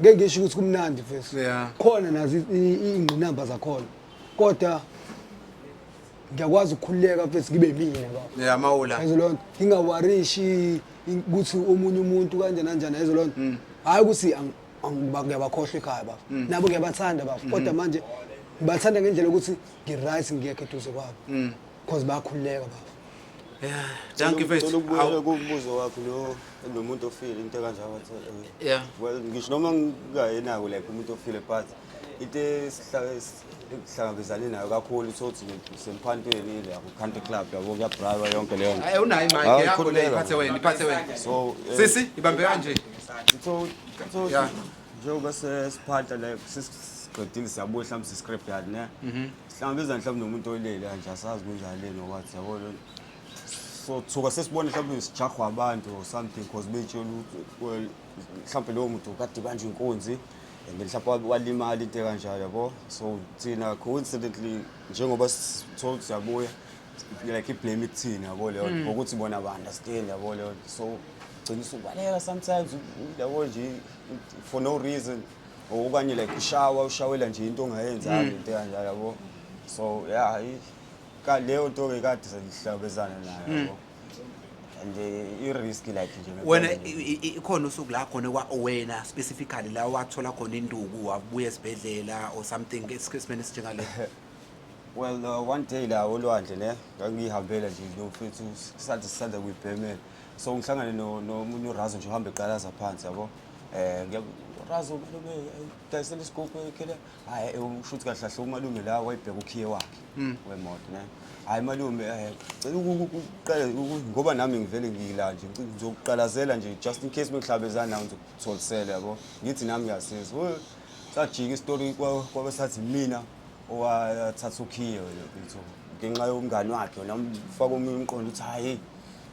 ngeke ngisho ukuthi kumnandi mfethu khona nazo ingqinamba zakhona kodwa ngiyakwazi ukukhululeka mfethu ngibe mina baba mawula yazolonto ngingawarishi ukuthi omunye umuntu kanjani yazolonto hayi ukuthi ngiyabakhohlwa ekhaya baba nabo ngiyabathanda baba kodwa manje ngibathanda ngendlela ukuthi ngiright ngiyekho eduze kwabo because bayakhululeka baba thank you mfethu awubuyele kubuzo wakho lo nomuntu ofile into kanjalo wathi well ngisho noma ngingayena like umuntu ofile but into esihlangabezane nayo kakhulu sothi semphantweni la ku country club yabo kuyabribe yonke leyo nto unayo mic yakho le iphathe wena so sisi ibambe kanje so njengoba sesiphantha la sisiqedile siyabuya mhlawumbe siscript yard ne sihlangabezana mhlawumbe nomuntu olele kanje asazi kunjani nowathi yabo so thuka sesibona mhlawumbe sijahwa abantu or something because betshela well mhlawumbe lo muntu kade banjwe inkonzi mhlawumbe walimala into kanjalo yabo so thina coincidentally njengoba sithola siyabuya like iblame ithina yabo leyo ukuthi bona ba understand yabo leyo so gcina ubaleka sometimes yabo nje for no reason okanye like ushawela nje into ongayenzanga into kanjalo yabo so yeah ka leyo nto ke kade selihlabezana nayo yabo and i-risk like nje wena ikhona usuku la khona wena specifically la wathola khona induku wabuya esibhedlela or something esikhathini esinjengale well one day la olwandle ne ngangihambela nje nomfethu sathi sisanda kuyibhemela so ngihlangane nomunye uRazo nje uhamba eqalaza phansi yabo Razo malume dayisela isigubhu ekhela hayi ushuthi kahle kahle umalume la wayibheka ukhiye wakhe wemoto ne hayi malume cela ukuqala ngoba nami ngivele ngila nje ngizokuqalazela nje just in case mengihlabezana nawe ngizokutholisela yabo ngithi nami ngiyasiza sajika istory kwabesathi mina owathatha ukhiye yethu ngenxa yomngani wakhe yona mfaka omunye umqondo uthi hayi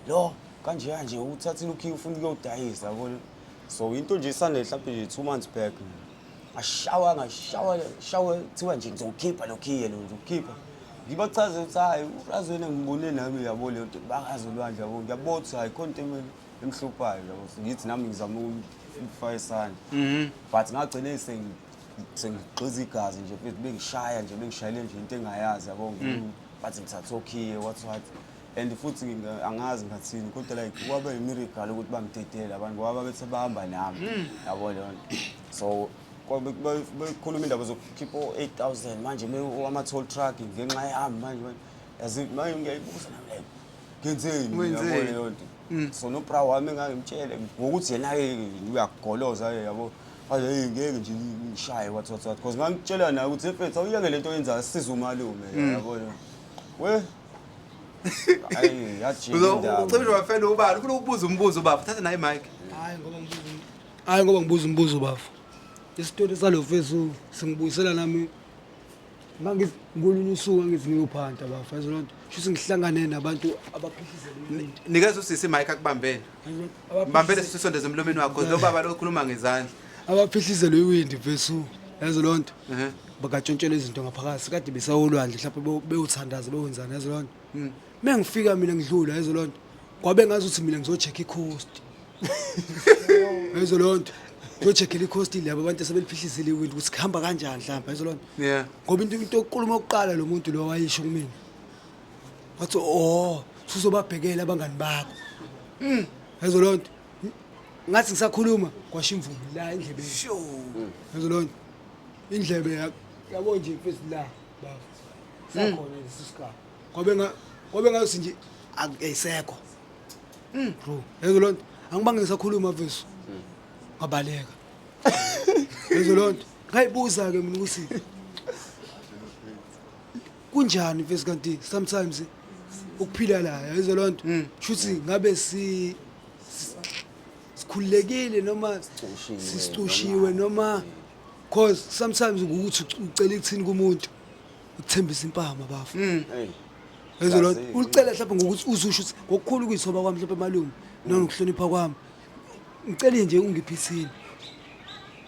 lo kanje uthathile ukhiye ufuna ukuyodayisa yabo so into nje isane mhlawumbe nje 2 months back shawa thiwa nje ngizokhipha lokhiye lo ngizokhipha ngibachaze ukuthi hayi uRazo wena ngibone nami yabo le nto bakazi olwandle yabo ngiyabotha hayi konke emhluphayo yabo ngithi nami ngizama ukufaka isandla but ngagcine sengigqiza igazi nje futhi bengishaya nje bengishayele nje into engayazi yabo bathi ngithatha okhiye what and futhi angazi ngathini kodwa like kwaba imiracle ukuthi bangidedela abantu ngoba bethe bahamba nami yabo leyo so bekhuluma indaba zokukhipha 8000 manje ama toll truck ngenxa yami manje yazi manje ngiyayibuza nami like ngenzeni yabo leyo nto so no bra wami ngangimtshele ngokuthi yena ke uyagoloza yabo hayi ngeke nje ngishaye what because ngangitshela naye ukuthi mfethu awuyeke lento yenza siza umalume yabo leyo we Hayi yajika indaba. Ucebisho wafela ubani ufuna ukubuza umbuzo baba thatha naye mic. Hayi ngoba ngibuza umbuzo bafu. Isitori salo fesu singibuyisela nami ngolunye usuku ngithi ngiyophanda bafu. Yazi lonto. Shuthi ngihlangane nabantu abaphihizela into. Nikeza usisi mic akubambene. Mbambele sisondeze emlomeni wakho lo baba lo khuluma ngezandla. Abaphihizela iwindi fesu. Yazi lonto. Bakatshontshela izinto ngaphakathi kade besawolwandle mhlawumbe bewuthandaza bewenzana yazi lonto. Mengifika mina ngidlula yazi lonto. Kwabe ngazi ukuthi mina ngizocheck icoast. Yazi lonto. Ngizocheckela icoast labo abantu asebeliphihlisile iwindi ukuthi kuhamba kanjani mhlawumbe yazi lonto. Yeah. Ngoba into yokukhuluma oqala lo muntu lo wayisho kumina. Wathi sizobabhekela abangani bakho. Yazi lonto. Ngathi ngisakhuluma kwasho imvubu la endlebeni. Yazi lonto. Indlebe yabo nje mfethu la baba. Sakhona lesisikhathi. Ngobe ngathi nje akuyisekho. Bro, yazi lonto. Angibange ngisakhuluma mfethu. Ngabaleka. Yazi lonto. Ngayibuza ke mina ukuthi kunjani mfethu kanti sometimes ukuphila la yazi lonto. Shuthi ngabe sikhulekile noma sistushiwe noma cause sometimes ukuthi ucela ukuthini kumuntu ukuthembisa impama bafu. Yazi lonto. Ucela mhlawumbe ngokuthi uzusho ukuthi ngokukhulu kuyisoba kwami mhlawumbe malume noma ukuhlonipha kwami. Ngicela nje ungiphithini.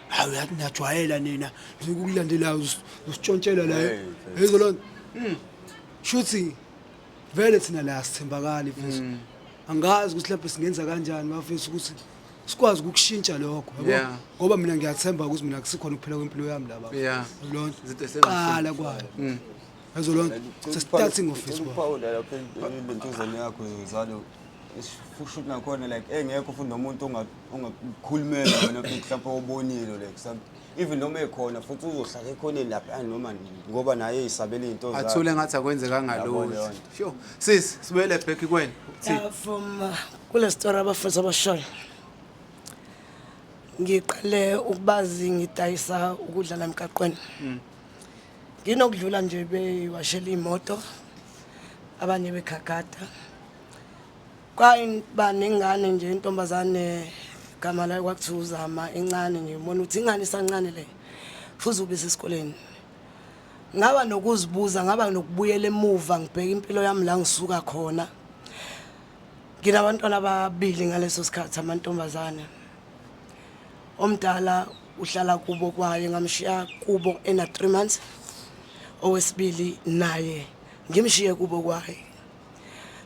Hawu yathi ngiyajwayela nina ukukulandelayo usitshontshela la. Yazi lonto. Shuthi vele thina la sithembakala mfethu. Angazi ukuthi lapho singenza kanjani bafethu ukuthi sikwazi ukushintsha lokho yabo ngoba mina ngiyathemba ukuthi mina akusikhona ukuphila kwempilo yami la baba. Yazi lonto. Izinto esengazi. Kwayo. Yazi lonto. Starting office baba. Upawula lapha lentuzane yakho zalo futhi nakhona like engekho futhi nomuntu ongakhulumela wena mhlawumbe obonile like some even noma ekhona futhi uzohlala ekhoneni lapha noma ngoba naye isabela into zakhe athule ngathi akwenze kangalona sure sis sibuyele back kweni from kule story abafethu abashoyo ngiqale ukubazi ngidayisa ukudlala emgaqweni nginokudlula nje beyiwashela imoto abanye bekhagada kwayiba nengane nje intombazane gama la kwakuthuzama encane nje ubona ukuthi ingane isancane le futhi ubise esikoleni ngaba nokuzibuza ngaba nokubuyela emuva ngibheka impilo yami la ngisuka khona nginabantwana ababili ngaleso sikhathi amantombazane omdala uhlala kubo kwaye ngamshiya kubo ena 3 months owesibili naye ngimshiye kubo kwaye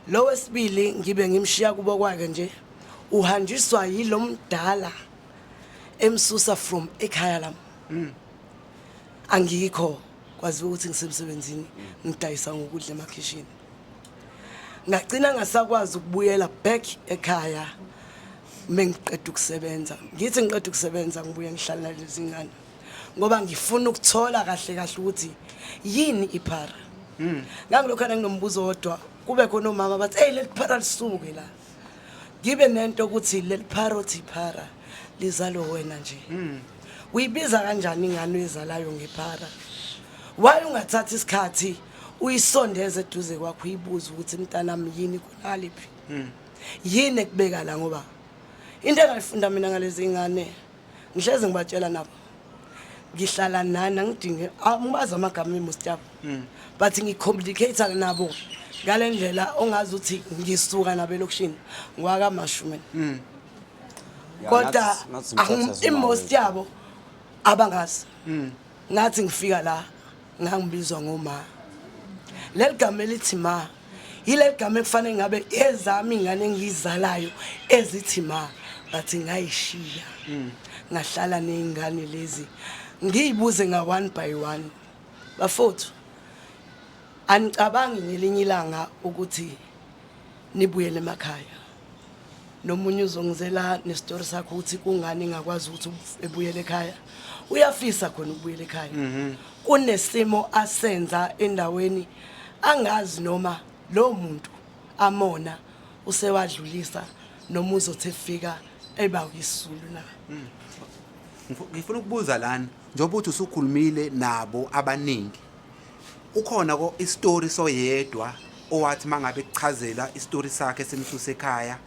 lo wesibili ngibe ngimshiya kubo kwake nje uhanjiswa yilo mdala emsusa from ekhaya lami angikho kwazi ukuthi ngisemsebenzini ngidayisa ngokudla emakhishini ngagcina ngasakwazi ukubuyela back ekhaya mengiqeda ukusebenza ngithi ngiqeda ukusebenza ngibuye ngihlala lezi ngane ngoba ngifuna ukuthola kahle kahle ukuthi yini iphara ngangilokho nginombuzo wodwa kube khona umama bathi hey leli phara lisuke la ngibe nento ukuthi leli phara phara lizalo wena nje uyibiza kanjani ingane ezalayo ngephara waye ungathatha isikhathi uyisondeze eduze kwakho uyibuza ukuthi mntanami yini kunaliphi yini ekubeka la ngoba into engayifunda mina ngalezi ngane ngihleze ngibatshela nabo ngihlala nana ngidinge angibaza amagama eMustapa but ngicommunicate nabo ngalendlela ongazi ukuthi ngisuka nabelokishini ngwaka mashumeni kodwa imost yabo abangazi ngathi ngifika la ngangibizwa ngoma leligama elithi ma ile gama ekufanele ngabe ezami ingane engizalayo ezithi ma but ngayishiya ngahlala nezingane lezi ngiyibuze nga 1 by 1 bafowethu anicabangi ngelinye ilanga ukuthi nibuyele emakhaya nomunye uzongizela nestory sakho ukuthi kungani ngakwazi ukuthi ebuyele ekhaya uyafisa khona ukubuyela ekhaya kunesimo asenza endaweni angazi noma lo muntu amona usewadlulisa noma uzothi efika eba uyisulu na ngifuna ukubuza lana njengoba uthi usukhulumile nabo abaningi ukhona ko istory soyedwa owathi mangabe ekuchazela istory sakhe semhluse ekhaya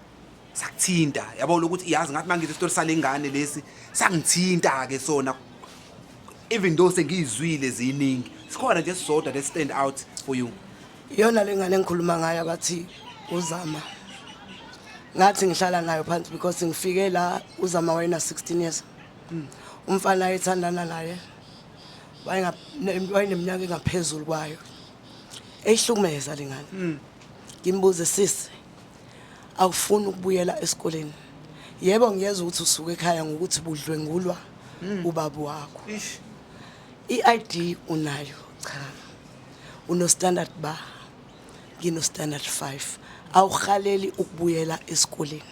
sakuthinta yabona ukuthi yazi ngathi mangithi istory salengane lesi sangithinta ke sona even though sengizwile ziningi sikhona nje sisodwa that stand out for you. Iyona lengane engikhuluma ngayo abathi uZama. Ngathi ngihlala nayo phansi because ngifike la uZama wayena 16 years. Umfana ayethandana naye. Wayeneminyaka engaphezulu kwayo. Ehlukumeza lengane. Ngimbuze sisi awufuni ukubuyela esikoleni. Yebo ngiyeza ukuthi usuke ekhaya ngokuthi budlwengulwa ubaba wakho. I-ID unayo cha. Uno standard ba. Ngino standard 5. Awukhaleli ukubuyela esikoleni.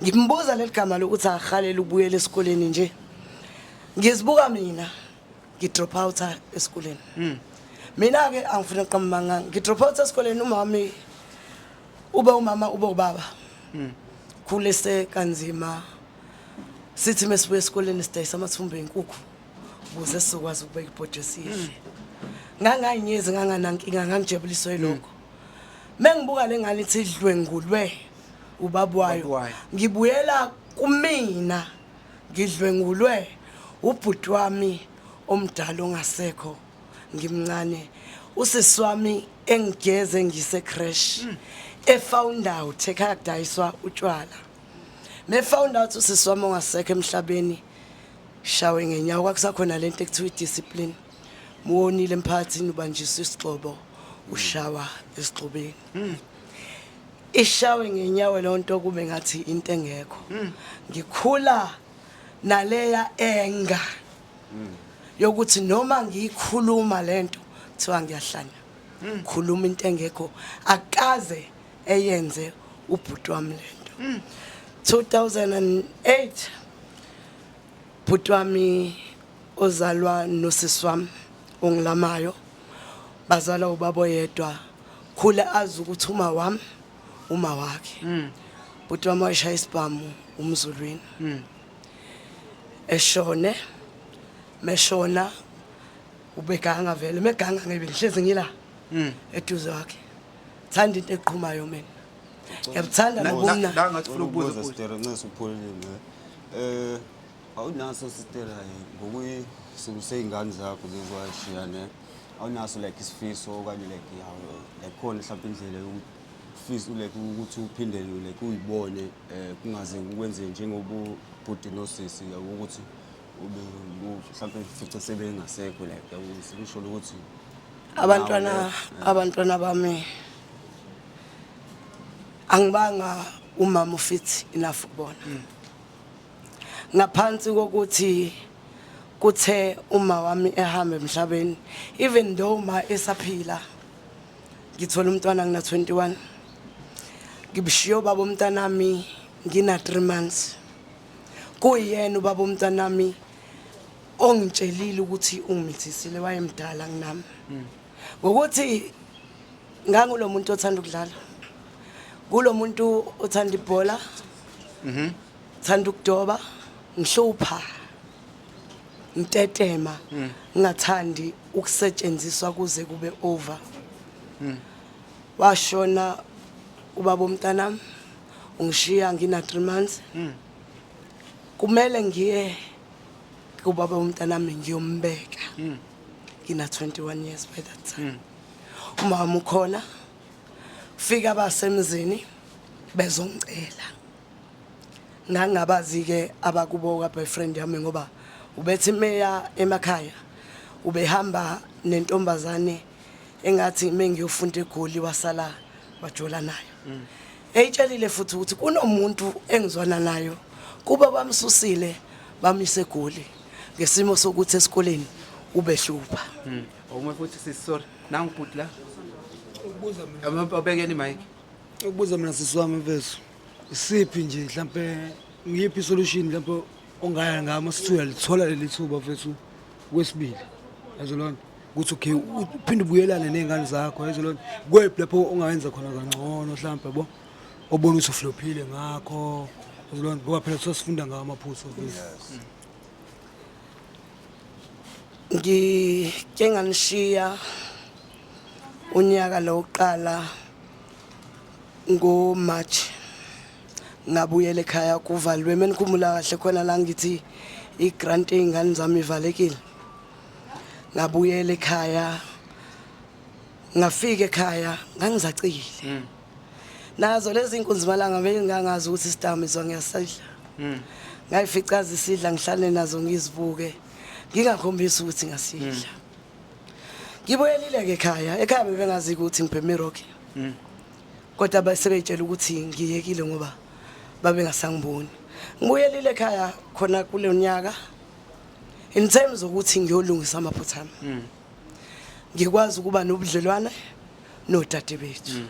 Ngimbuza leligama lokuthi akhaleli ukubuyela esikoleni nje. Ngizibuka mina ngidrop out esikoleni. Mina ke angifuna uqhamuka ngidrop out esikoleni umama umama ubaba. Khulese kanzima. Sithi mesibuya esikoleni sidayisa amathumbu enkukhu. Ukuze sizokwazi ukubeka ibhodwe sidle. Ngangayinyezi nganganankinga ngangijebuliswe lokho. Mengibuka lengane ithi idlwengulwe ubaba wayo. Ngibuyela kumina ngidlwengulwe ubhuti wami omdala ongasekho ngimncane. Usisi wami engigeze ngise crash. Found out ekhaya kudayiswa utshwala. Me found out usisi wami ongasekho emhlabeni shawe ngenyawo kwakusakhona lento ekuthiwa discipline. Muwonile emphakathini ubanjiswa isixobo ushawa esixobeni. Ishawe ngenyawo lonto kube ngathi into engekho. Ngikhula naleya enga yokuthi noma ngiyikhuluma lento kuthiwa ngiyahlanya. Khuluma into engekho akaze eyenze ubhuti wami lento. 2008 bhuti wami ozalwa nosisi wami ongilamayo bazala ubaba yedwa khule azi ukuthi uma wakhe bhuti wami washaya isibhamu umzulwini eshone meshona ubeganga vele meganga ngebe ngihlezi ngila eduze wakhe thanda into eqhumayo mina ngiyabuthanda nobumna la ngathi ufuna ukubuza Sister Nceso upholile awunaso sister ngokuyisuse izingane zakho lezi wayishiya ne awunaso like isifiso okanye like khona mhlawumbe indlela yokufisa like ukuthi uphindele like uyibone kungaze ukwenze njengobu bhuti nosisi ukuthi ube mhlawumbe fica sebengasekho like usisho ukuthi abantwana bami angibanga umama ufit enough kubona ngaphansi kokuthi kuthe uma wami ehamba emhlabeni even though ma esaphila ngithola umntwana ngina 21 ngibishiyo baba umntanami ngina 3 months kuyena ubaba umntanami ongitshelile ukuthi ungimithisile wayemdala nginami ngokuthi ngangulo muntu othanda ukudlala kulo muntu othanda ibhola thanda ukudoba ngihlupha ngitetema ngingathandi ukusetshenziswa kuze kube over washona ubaba umntanami ungishiya ngina 3 months kumele ngiye kubaba umntanami ngiyombeka ngina 21 years by that time umama ukhona fika abasemzini bezongicela ngangabazi ke abakubo ka boyfriend yami ngoba ubethi meya emakhaya ubehamba nentombazane engathi mengiyofunda eGoli wasala wajola nayo eyitshelile futhi ukuthi kunomuntu engizwana nayo kuba bamsusile bamise eGoli ngesimo sokuthi esikoleni ubehlupha uma futhi sorry nangibhuti la ukubuza mina abekeni mic ukubuza mina sisiwami mfethu isiphi nje mhlambe ngiyiphi isolution mhlambe ongaya ngama sithuya lithola lelithuba mfethu kwesibili yazolona ukuthi okay uphinde ubuyelane nezingane zakho yazolona kwephi lapho ongayenza khona kangcono mhlambe yabo obona ukuthi uflophile ngakho yazolona ngoba phela sifunda ngawo amaphutha mfethu ngike nganishiya unyaka lo uqala ngo March ngabuyela ekhaya kuvalwe menikhumula kahle khona la ngithi igrant engane zami ivalekile ngabuyela ekhaya ngafika ekhaya ngangizacile nazo lezi inkunzi malanga bengingangazi ukuthi isidakamizwa ngiyasidla ngayifica isidla ngihlale nazo ngizibuke ngingakhombisa ukuthi ngasidla ngibuyelile ekhaya bebengazi ukuthi ngibheme rock kodwa basebetshela ukuthi ngiyekile ngoba babe ngasangiboni ngibuyelile ekhaya khona kule nyaka in terms ukuthi ngiyolungisa amaphutha ami ngikwazi ukuba nobudlelwane nodade bethu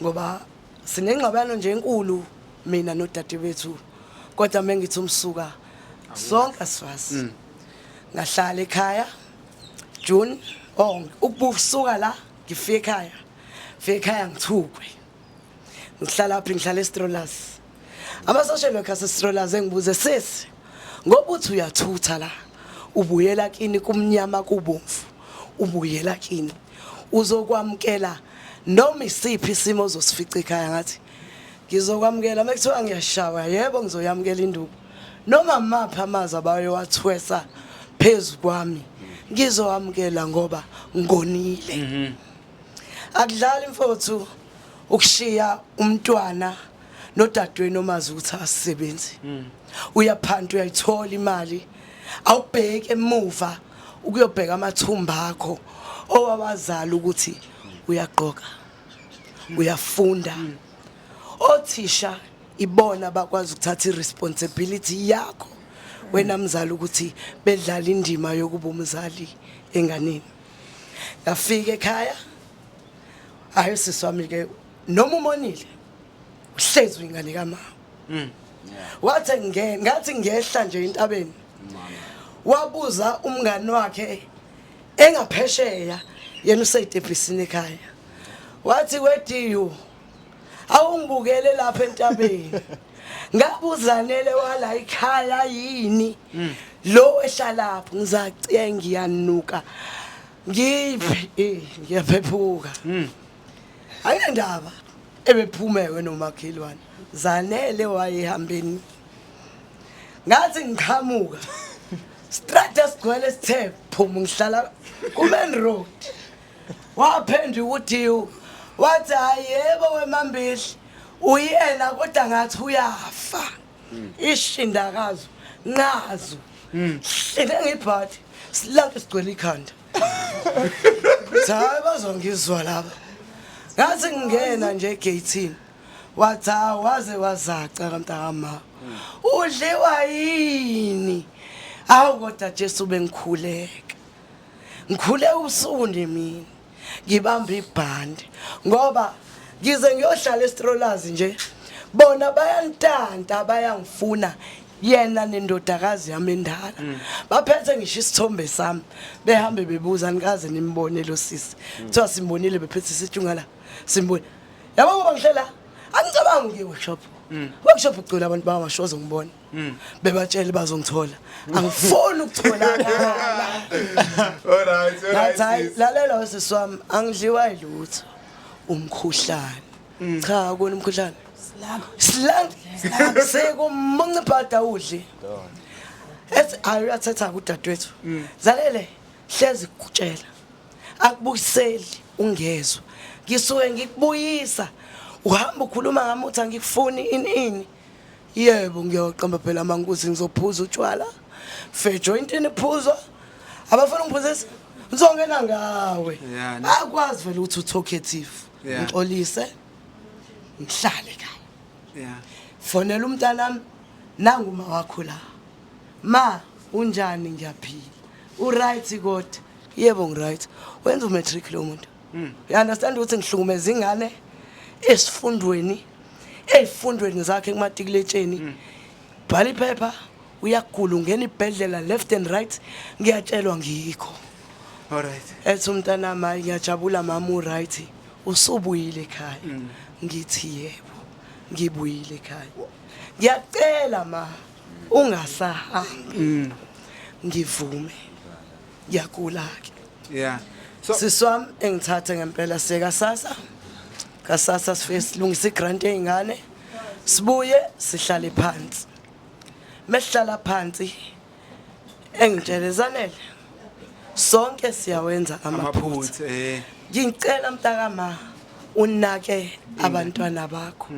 ngoba sinengxabano nje enkulu mina nodade bethu kodwa mengithi umsuka sonke asifazi ngahlala ekhaya June ukubusuka la ngifika ekhaya ngithukwe ngihlala lapha ngihlala eStrollers ama social workers eStrollers engibuze sisi ngoba uthi uyathutha la ubuyela kini kumnyama kubomvu ubuyela kini uzokwamkela noma isiphi isimo ozosifica ekhaya ngathi ngizokwamkela mekuthiwa ngiyashawa yebo ngizoyamkela induku noma mapha amazi abayo wathwesa phezulu kwami ngizoamkela ngoba ngonile akudlala imfowethu ukushiya umntwana nodadweni omazi ukuthi asisebenzi uyaphanda uyayithola imali awubheke emuva ukuyobheka amathumba akho owawazala ukuthi uyaqoqa uyafunda othisha ibona bakwazi ukuthatha iresponsibility yakho wena mzali ukuthi bedlala indima yokuba umzali enganeni ngafika ekhaya hayi siswami ke noma umonile uhlezi ingane kama wathi ngathi ngehla nje intabeni wabuza umngani wakhe engaphesheya yena useyidebhisini ekhaya wathi wediyo awungibukele lapha entabeni ngabuzanele wala ikhaya yini lo ehlala lapho ngizaciye ngiyanuka ngiyaphephuka ayindaba ebephumewe nomakhelwane zanele wayehambeni ngathi ngiqhamuka stratus gwele sithe phuma ngihlala ku main road waphendwa uDiyo wathi ayebo wemambili uyena kodwa ngathi uyafa ishindakazo nqazo hlele ngibhathi silanke sigcwele ikhanda hayi bazongizwa laba ngathi ngingena nje egateini wathi waze wazaca kamntama udliwa yini awu kodwa Jesu bengikhuleka ngikhule usundi mina ngibamba ibhandi ngoba ngize ngiyohlala eStrollers nje bona bayantanta bayangifuna yena nendodakazi yami endala baphethe ngisho isithombe sami behambe bebuza nikaze nimbone lo sisi kuthiwa simbonile bephethe isitshunga la simbone yabo ngoba ngihlela angicabangi ngiworkshop workshop ucela abantu bamashoza ngibona bebatshela bazongithola angifuni ukutholakala alright lalela siswami angidliwa ilutho umkhuhlane cha akona umkhuhlane silanga sekumunqibhada udli ethi ayathatha kudadewethu zalele hlezi kutshela akubuyiseli ungezwe ngisuke ngikubuyisa uhamba ukhuluma ngami uthi angikufuni ini yebo ngiyoqamba phela manguzi ngizophuza utshwala fe joint iniphuzwa abafuna ngiphuzisa ngizongena ngawe akwazi vele ukuthi utalkative ngixolise ngihlale ekhaya fonela umntanami nanguma wakho la ma unjani ngiyaphila uright kodwa yebo ngiright wenza umatric lo muntu you understand ukuthi ngihlukumeza ingane esifundweni zakhe kumatikuletsheni bhala iphepha uyagula ungena ibhedlela left and right ngiyatshelwa ngikho alright ethi umntanami ngiyajabula mama uright usubuyile ekhaya ngithi yebo ngibuyile ekhaya ngiyacela ma ungasahambi ngivume ngiyakula ke siswami engithathe ngempela sekasasa kasasa sifike silungisa igrant ey'ngane sibuye sihlale phansi mesihlala phansi engitshelezanele sonke siyawenza amaphutha ngicela mntakama unake abantwana bakho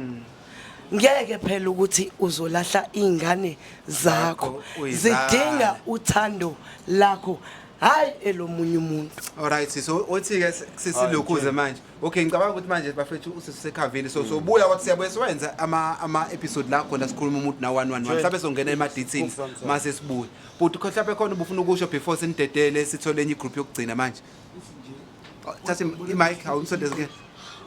ngeke phela ukuthi uzolahla izingane zakho zidinga uthando lakho hayi elomunye umuntu. Alright so othi ke sisilokhuze manje. Okay ngicabanga ukuthi manje bafethu usesekhavile so sobuya wathi siyabuye siwenza ama episode la khona sikhuluma umuntu na 111 mhlawumbe songena ema details mase sibuye. But mhlawumbe khona ubufuna ukusho before sinidedele sithole enye igroup yokugcina manje. Thatha i-mic awumsondeze ke.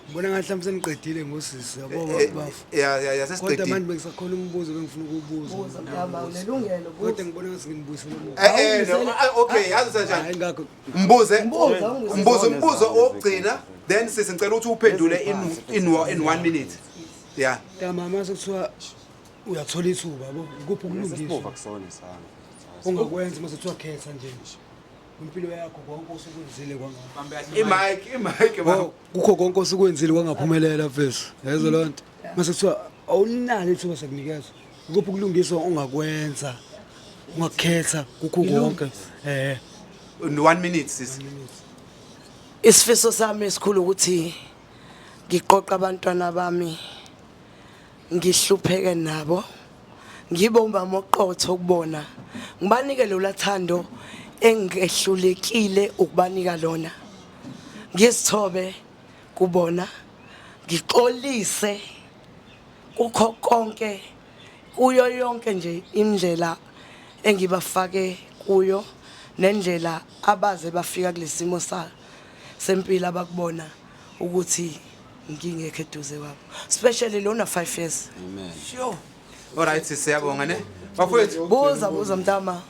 Ngibona ngathi mhlawumbe seniqedile ngosisi yabo bafu. Yeah sesiqedile. Kodwa manje bengisakhona umbuzo bengifuna ukubuza. Nelungelo Kodwa ngibona ngathi nginibuyisela no okay yazi kanjani? Hayi ngakho. Umbuzo wokugcina then sisicela ukuthi uphendule in 1 minute. Yeah. Mama sekuthiwa uyathola ithuba yabo kuphi ukulungisa. Ungakwenza mase kuthiwa khetha nje. Impilo yakho konke osukwenzile kwangapha. I-mic baba. Kukho konke osukwenzile kwangaphumelela mfethu. Yazo lonto. Mase kuthiwa awunalo ithuba sekunikeza. Kuphi ukulungisa ongakwenza. Ungakhetha kukho konke. In 1 minute sis. Isifiso sami esikhulu ukuthi ngiqoqa abantwana bami ngihlupheke nabo ngibomba amoqotho ukubona ngibanike lo lathando engehlulekile ukubanika lona ngisithobe kubona ngixolise kukho konke kuyo yonke nje indlela engibafake kuyo nendlela abaze bafika kulesimo sempilo abakubona ukuthi ngingekho eduze kwabo especially lona 5 years. Amen. Sure. Alright siyabonga ne. Bafowethu buza mntama.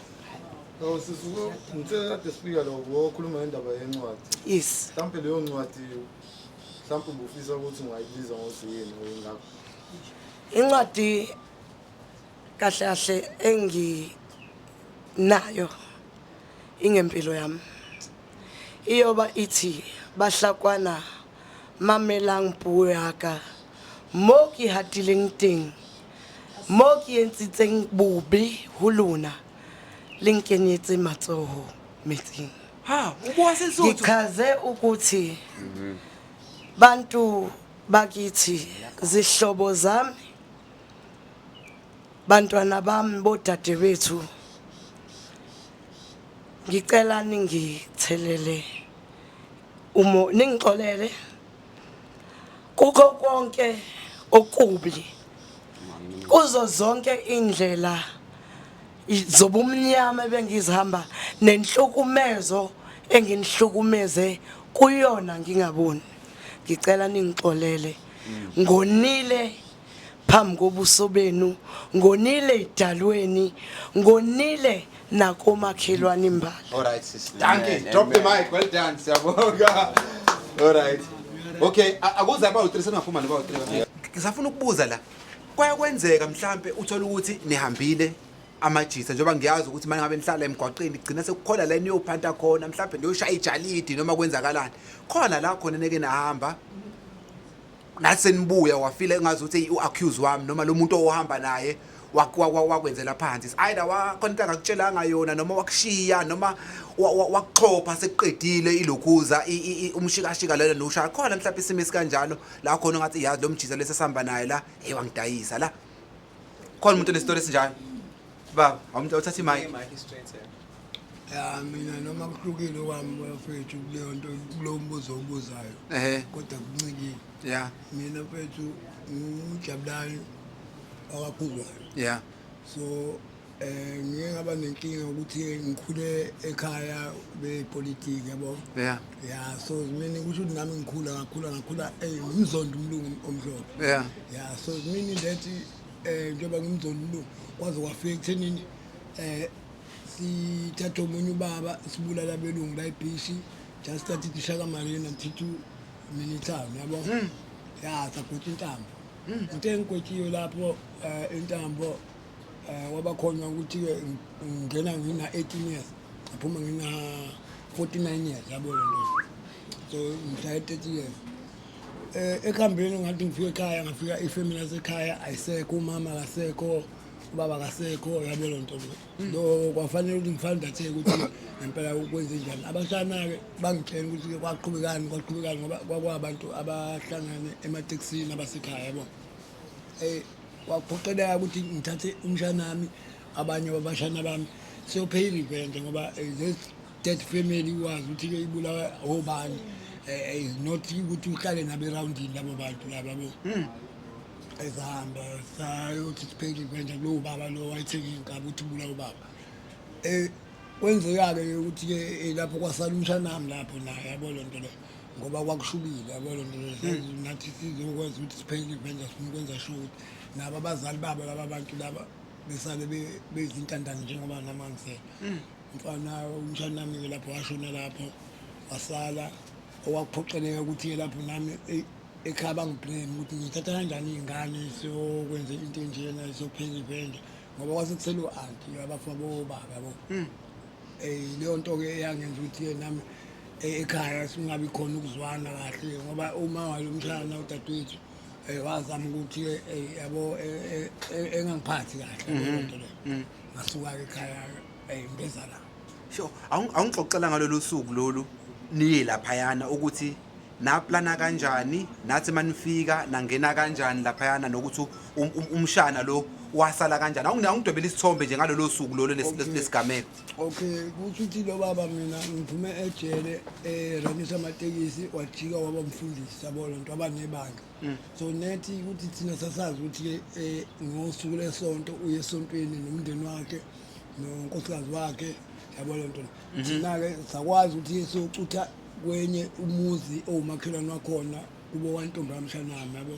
Sisuke ngithe kade sifika lo wokhuluma ngendaba yencwadi. Yes. Mhlawumbe leyo ncwadi mhlawumbe ubufisa ukuthi ungayibiza ngosiyini ngakho. Incwadi kahle enginayo ingempilo yami. Iyoba ithi bahlakwana mamelang puo yaka mo ke hatileng teng mo ke entsitseng bobe ho lona le nkenyetse matsoho metsing. Ubuwa sesotho. Ngichaze ukuthi bantu bakithi zihlobo zami bantwana bami bodade bethu ngicela ningithelele ningixolele kukho konke okubi kuzo zonke indlela zobumnyama bengizihamba nenhlukumezo enginihlukumeze kuyona ngingaboni ngicela ningixolele ngonile phambi kobuso benu ngonile idalweni ngonile nakomakhelwane imbali. Alright sis. Thank you. Drop the mic. Well done. Siyabonga. Alright. Okay, akuza ba u3 senaphuma noba u3. Ngisafuna ukubuza la. Kwayakwenzeka mhlambe uthola ukuthi nihambile amajisa njengoba ngiyazi ukuthi manje ngabe nihlala emgwaqeni igcina sekukhola la niyophanta khona mhlambe niyoshaya ijalidi noma kwenzakalani. Khona la khona neke nahamba nathi senibuya wafile engazuthi uaccuse wami noma lo muntu ohamba naye wakwenzela phansi either wakhona akakutshelanga yona noma wakushiya noma wakuxhopha sekuqedile ilokhuza umshikashika lena noshaya khona mhlawumbe isimo esikanjalo la khona ngathi yazi lo mjisa lesesihamba naye la wangidayisa la khona umuntu onestory esinjalo baba awumuntu uthatha imic ya mina noma kuhlukile kwami mfethu kuleyo nto kulo mbuzo obuzayo kodwa kuncikile yeah mina mfethu ujabulani akakhuzwayo yeah so ngike ngaba nenkinga ukuthi ngikhule ekhaya bepolitiki yabo yeah so mina kusho ukuthi nami ngakhula ngimzondo umlungu omhlophe yeah so meaning that njengoba ngimzondo umlungu kwaze kwafika ekuthenini sithatha omunye ubaba sibulala belungu la eBhishi just started uShaka Marina Mthitu Military yabo sakuthi intambo into engikwekiyo lapho intambo wabakhona ukuthi ngena ngina 18 years aphuma ngina 49 years yabo lo so ngihlala 30 years ekuhambeni ngathi ngifika ekhaya ngafika ifamily yasekhaya ayisekho umama akasekho ubaba akasekho yabo lo nto lo kwafanele ukuthi ngifane ndatheke ukuthi ngempela ukwenze njani abashana-ke bangitshela ukuthi-ke kwaqhubekani ngoba kwakwabantu abahlangane ematekisini abasekhaya yabo kwaphoqeleka ukuthi ngithathe umshanami abanye babashana bami siyopheya i-revenge ngoba that family wazi ukuthi-ke ibulawa obani is not ukuthi uhlale nabo erawundini labo bantu laba bo ezahamba sayothi sipheya i-revenge kulowo baba lo wayethenga iy'nkabi ukuthi ibulawa ubaba kwenzeka-ke ukuthi-ke lapho kwasala umshanami lapho naye yabo lo nto le ngoba kwakushubile yabo lo nto le nathi sizokwenza ukuthi siphele i-revenge sifuna ukwenza sure ukuthi nabo abazali babo laba bantu laba besale bezintandane njengoba nama ngisela mfana umshanami-ke lapho washona lapho wasala okwakuphoqeleka ukuthi-ke lapho nami ekhaya bangiblame ukuthi ngithatha kanjani iy'ngane siyokwenza into enjena siyophela i-revenge ngoba kwasekusele u-anti abafana bobaba yabo leyo nto-ke eyangenza ukuthi-ke nami ekhaya singabi khona ukuzwana kahle ngoba uma walo mshana udadewethu wazama ukuthi-ke yabo engangiphathi kahle leyo nto leyo ngasuka-ke ekhaya ngeza la sure awungixoxela ngalolu suku lolu niye laphayana ukuthi naplana kanjani nathi manifika nangena kanjani laphayana nokuthi umshana lo wasala kanjani awungidwebela isithombe nje ngalolo suku lolo lesigameko okay kuthi uthi lo baba mina ngiphume ejele eranisa amatekisi wajika waba mfundisi yabo lo nto abanebanga so nethi ukuthi thina sasazi ukuthi-ke ngosuku lesonto uye esontweni nomndeni wakhe nonkosikazi wakhe yabo lo nto thina-ke sakwazi ukuthi siyocutha kwenye umuzi owumakhelwane wakhona kubo wantombi kamshanami yabo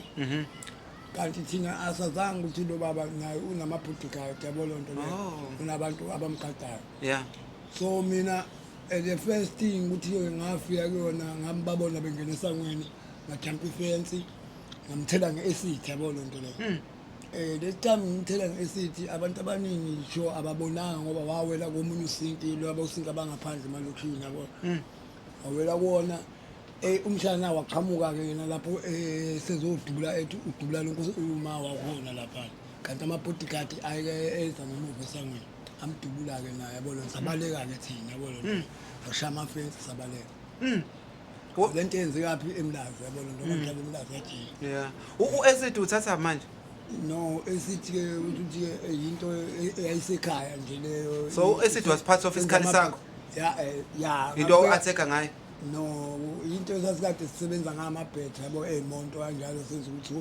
kanti thina asazange ukuthi lo baba naye unama-bodyguard yabo lo nto leyo unabantu abamgadayo yeah so mina the first thing ukuthi-ke ngafika kuyona ngambabona bengena esangweni ngajampa ifensi ngamthela nge-acid yabo lo nto leyo this time ngimthela nge-acid abantu abaningi sure ababonanga ngoba wawela komunye usinti lo abawusinti abangaphandle emalokishini yabo wawela kuwona umshana waqhamuka-ke yena lapho sezodubula ethi udubula lonke uma wakhona lapha kanti ama-bodyguard eza ngemuva esangweni amdubula-ke naye yabona sabaleka-ke thina yabona ashaya amafensi sabaleka le nto yenzekaphi emlazi yabona noma mhlawumbe emlazi yajika yeah u-acid uthatha manje no esithi-ke ukuthi-ke yinto eyayisekhaya nje leyo so u-acid was part of isikhali sakho ya into o-atheka ngayo no into esasikade sisebenza ngamabhetha yabo ey'monto kanjalo senza ukuthi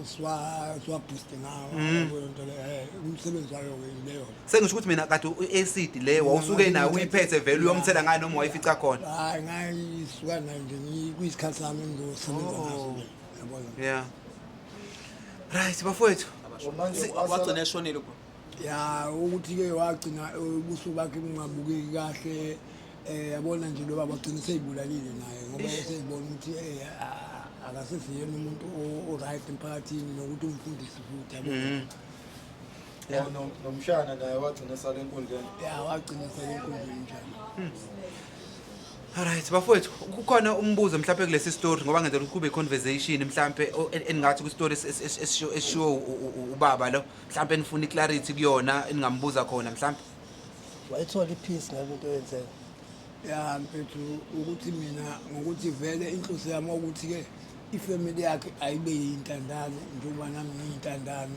siwabhuste ngawo yabo nto le umsebenzi wayo-ke yileyo sengisho ukuthi mina kade u-acid le wawusuke nayo uyiphethe vele uyomthela ngayo noma wayifica khona hayi ngayisuka nayo nje kuyisikhathi sami engizosebenza ngaso yabo yeah right bafowethu wagcina eshonile ya ukuthi-ke wagcina ubusuku bakhe bungabukeki kahle yabona nje lo baba agcina seyibulalile naye ngoba seyibona ukuthi akasesiyena umuntu o-right emphakathini nokuthi umfundisi futhi yabo nomshana naye wagcina esala enkundleni ya wagcina esala enkundleni njalo alright bafowethu kukhona umbuzo mhlawumbe kulesi story ngoba ngenzela ukuthi kube conversation mhlawumbe eningathi ku story esishiwo ubaba lo mhlawumbe enifuna iclarity kuyona eningambuza khona mhlawumbe wayithola ipeace ngale nto yenzeka ya mfethu ukuthi mina ngokuthi vele inhloso yami ukuthi-ke ifamily yakhe ayibe yintandane njengoba nami ngiyintandane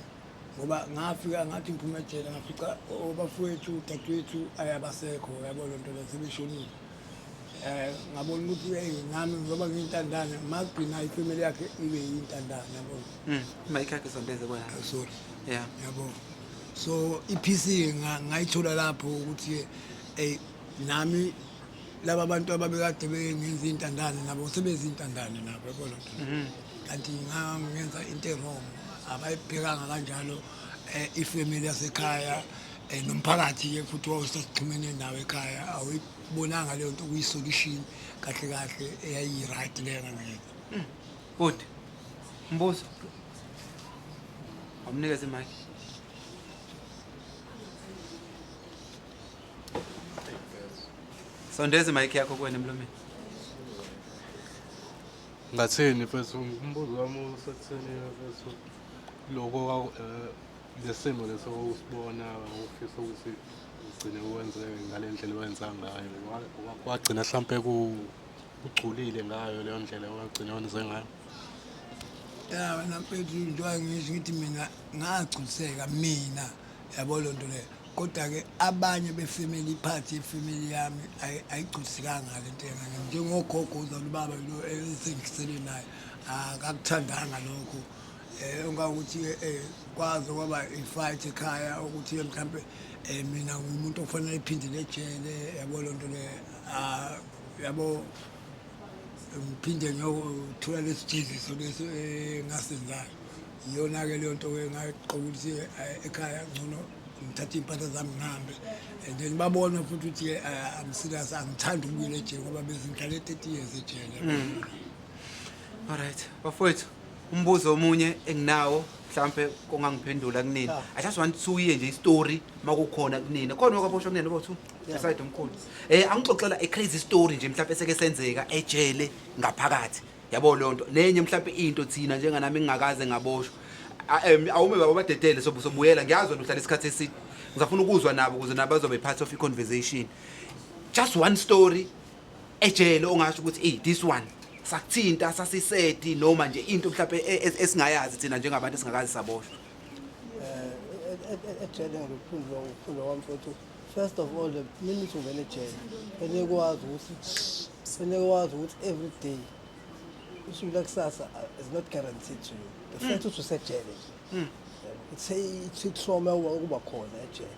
ngoba ngafika ngathi ngiphume ejele ngafica obafowethu udadewethu ayabasekho yabo lo nto le sebeshonile ngabona ukuthi nami ngoba ngiyintandane magcina ifamily yakhe ibe yintandane yabo mic yakhe sondeze kona sorry yeah yabo so iPC ngayithola lapho ukuthi nami laba bantu ababekade bengenza intandane nabo sebezintandane nabo yabo lo nto kanti ngangenza into wrong abayibhekanga kanjalo ifamily yasekhaya nomphakathi-ke futhi wawusasixhumene nawe ekhaya awuyibonanga leyo nto kuyi-solution kahle kahle eyayi-right leyo ngangenza good mbuzo amnikeze imic sondeza imic yakho kuwena emlomeni Ngathini mfethu umbuzo wami usekutheni mfethu lokho lesimo leso usibona ufisa ukuthi ugcine uwenzeke ngale ndlela owenza ngayo wagcina mhlampe ugculile ngayo leyo ndlela wagcina wenze ngayo. Ya wena mfethu into angisho ngithi mina ngagculiseka mina yabo lonto le kodwa-ke abanye befamily part yefamily yami ayigculisekanga ngale nto engane njengogogo uzalubaba lo esengisele naye akakuthandanga lokho ungangokuthi kwazi kwaba i-fight ekhaya ukuthi mhlawumbe mina ngumuntu okufanele ephindele ejele yabo lonto le yabo ngiphinde ngiyothola lesijeziso lesi engasenzayo iyona-ke leyo nto-ke ngayiqoka ukuthi ekhaya ngcono ngithathe iy'mpahla zami ngihambe and then babona futhi ukuthi I'm serious angithandi ukubuyela ejele ngoba bezingihlale 30 years ejele. Alright bafowethu umbuzo omunye enginawo mhlambe kongangiphendula kunini I just want to hear nje istory makukhona kunini khona okwaboshwa kunini bothu beside omkhulu angixoxela a crazy story nje mhlambe eseke senzeka ejele ngaphakathi yabo lonto nenye mhlambe into thina njenganami ngingakaze ngaboshwa awume baba badedele sobuyela ngiyazwa uhlala isikhathi eside ngizafuna ukuzwa nabo ukuze nabo bazobe part of i-conversation just one story ejele ongasho ukuthi this one sakuthinta sasisedi noma nje into mhlawumbe esingayazi thina njengabantu esingakazi saboshwa. Ejele ngikuphundwa wami futhi first of all the minute ungena ejele enekwazi ukuthi every day usuku lakusasa is not guaranteed to you. The fact ukuthi usejele it's a trauma ukuba khona ejele.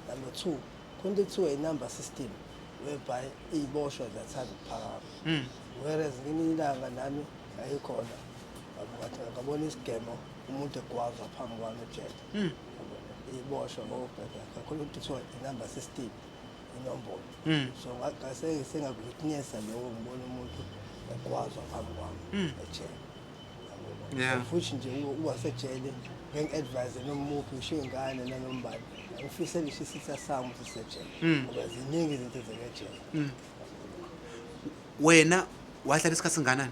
Number 2 konke kuthiwa i-number system whereby iy'boshwa ziyathanda ukuphakama whereas ngelinye ilanga nami ayikhona ngabona isigemo umuntu egwazwa phambi kwami ejele iboshwa ngobheka kakhulu kuthiwa i-number system inombolo so ngasengakuwitnessa leyo ngibona umuntu egwazwa phambi kwami ejele futhi nje uwasejele ngengi-advise nomuphi usho iy'ngane nanombani angifisele isisitha sami ukuthi sisejele ngoba ziningi izinto ezekejele. Wena wahlala isikhathi singanani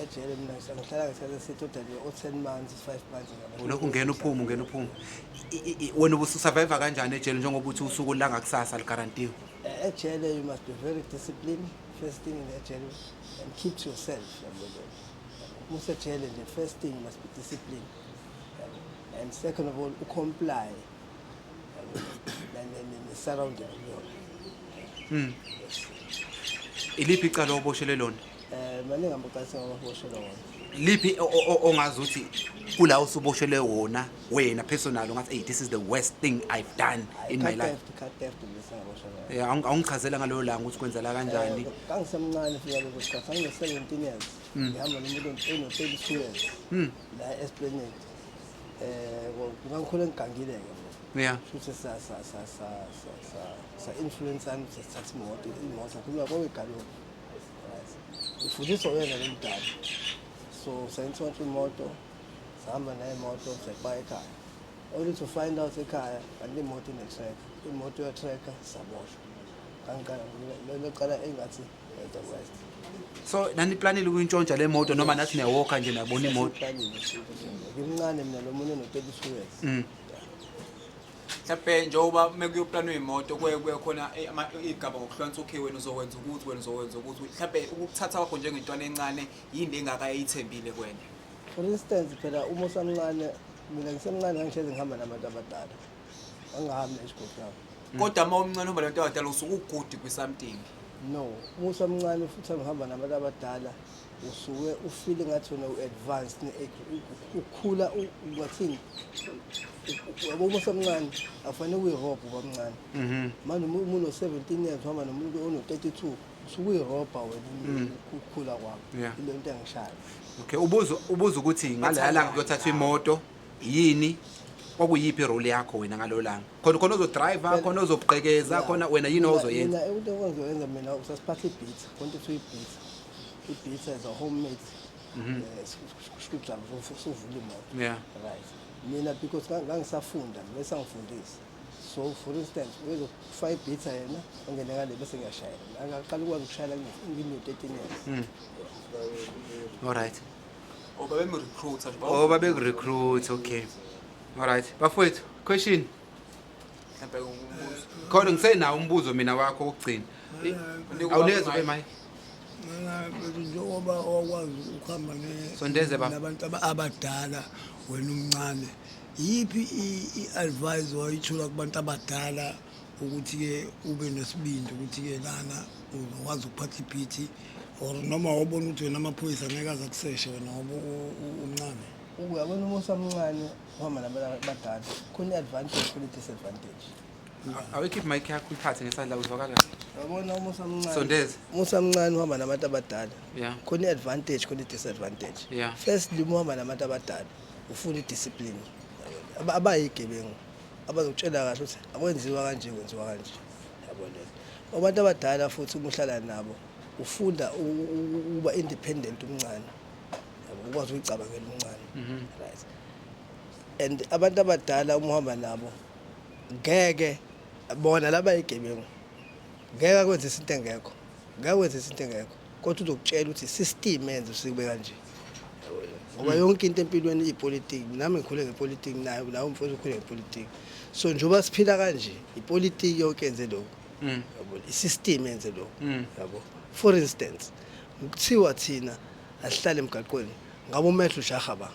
ejele? Mina ngihlala ngihlala totally 10 months 5 months ulokhu ungena uphuma wena ubususurvive kanjani ejele njengoba uthi usuku langa kusasa ligarantiwe? Ejele you must be very disciplined first thing in ejele and keep to yourself. Musejele the first thing you must be disciplined and second of all comply and the surrounding iliphi icala oboshele lona? Maningi amaqala ngaboshela wona. Liphi ongazi ukuthi kula usuboshele wona wena personal ungathi hey this is the worst thing I've done in my life? Awungichazela ngaloyo langa ukuthi kwenzela kanjani? Kangisemncane fika lokho sikhathi ngi-17 years ngihamba nomuntu ono-32 years la Esplanade ngangikhule ngigangile-ke futhi sa-influence ami sathatha imoto khuluma kwakuyigalofu ufundiswa wena lo mdala so sayintshontsha imoto sahamba nayo imoto sayibaya ekhaya only to find out ekhaya kanti imoto ine-tracker imoto yo-tracker saboshwa kangiqala engathi the west. So naniplanile ukuyintshontsha le moto noma nathi niyawokha nje nabona imoto? Ngimncane mina lo muntu ono-32 years. Mhlawumbe njengoba mekuyoplanwa imoto kuye khona igaba ngokuhlukanisa okay wena uzokwenza ukuthi mhlawumbe ukuthatha kwakho njengentwana encane yini engakayithembile kwena? For instance phela uma usamncane mina ngisemncane ngangihlezi ngihamba nabantu abadala angihambi esigodi lapho kodwa uma umncane uhamba nabantu abadala usuke ugudi kwi-something. No uma usamncane futhi ngihamba nabantu abadala usuke ufeel ngathi wena u-advanced ukhula ungathini uma usamncane afanele uyirobha ubamncane manje umuntu o-17 years uhamba nomuntu ono-32 usuke uyirobha wena ukukhula kwakho ile nto engishayo. Okay ubuza ukuthi ngaleya langa kuyothathwa imoto yini kwakuyiphi irole yakho wena ngalo langa khona uzodriver khona uzobqekeza khona wena yini ozoyenza? Mina into engizoyenza mina usasiphatha ibhithi konke kuthiwa ibhithi as a homemade screwdriver usuvula imoto right mina because ngangisafunda bese ngifundisa so for instance uzo-5 beats yena ongene ngale bese ngiyashayela angaqala ukwazi ukushayela ngine-13 years. Alright. Babemrecruiter nje. Oh babe-recruit, okay. Alright. Bafowethu, question. Mhlawumbe umbuzo. Khona ngisenawo umbuzo mina wakho wokugcina. Awunezwe bemayi. Njengoba okwazi ukuhamba Sondeze ba. nabantu abadala wena umncane, yiphi i-advice wayithola kubantu abadala ukuthi-ke ube nesibindi ukuthi-ke lana uzokwazi ukuphatha ibhithi or noma wabona ukuthi wena amaphoyisa angeke aze akuseshe wena ngoba umncane? Uyabona uma usamncane uhamba nabantu abadala khona i-advantage khona i-disadvantage. Awukhiphi mic yakho uyiphathe ngesandla uzwakala. Yabona uma usamncane. Sondeze. Uma usamncane uhamba nabantu abadala. Yeah. Khona i-advantage khona i-disadvantage. Yeah. Firstly uma uhamba nabantu abadala ufuna i-discipline. Abayigebengu abazokutshela kahle ukuthi akwenziwa kanje kwenziwa kanje. Yabona. Abantu abadala futhi uma uhlala nabo ufunda uba independent umncane. Yabo ukwazi ukucabangela umncane. Right. And abantu abadala uma uhamba nabo ngeke bona laba igebengu ngeke akwenze izinto engekho, ngeke wenze izinto engekho kodwa uzokutshela ukuthi system yenze usikube kanje. Ngoba yonke into empilweni ipolitiki, nami ngikhule ngepolitiki nawo mfowethu ukhule ngepolitiki. So njoba siphila kanje ipolitiki yonke yenze lokho. Yabo isystem yenze lokho. Yabo for instance kuthiwa thina asihlale emgaqweni ngabe umetro ujahaba.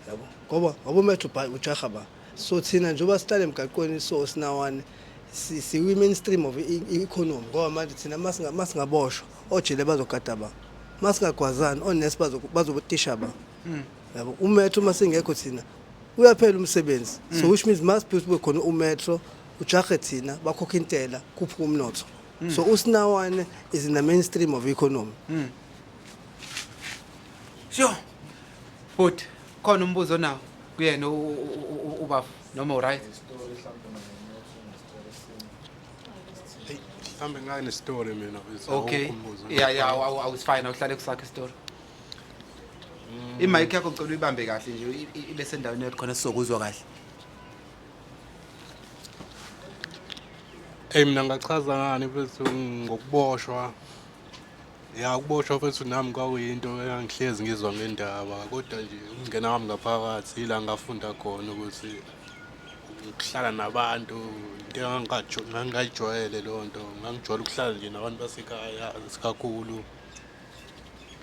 Yabo ngoba umetro ujahaba. So thina njoba sihlale emgaqweni so sinawane si mainstream of economy ngoba manje thina masingaboshwa ojele bazogada ba, masingagwazana onesi bazobutisha ba. Yabo umetro masingekho thina uyaphela umsebenzi. So which means must be khona umetro ujahe thina bakhokha intela kuphi umnotho. So usinawane is in the mainstream of economy. Sure. But khona umbuzo nawo kuyena ubafu noma right? Mhlawumbe ngane story mina bese. Okay. Yeah, I was fine. Awuhlale kusakhe story. I-mic yakho ngicela uyibambe kahle nje ibe sendaweni yakho khona sizokuzwa kahle. Mina ngachaza ngani bese ngokuboshwa. Ya ukuboshwa futhi nami kwakuyinto engihlezi ngizwa ngendaba kodwa nje ungena ngami ngaphakathi ila ngafunda khona ukuthi ukuhlala nabantu into ngangayijwayele lo nto ngangijwayele ukuhlala nje nabantu basekhaya sikakhulu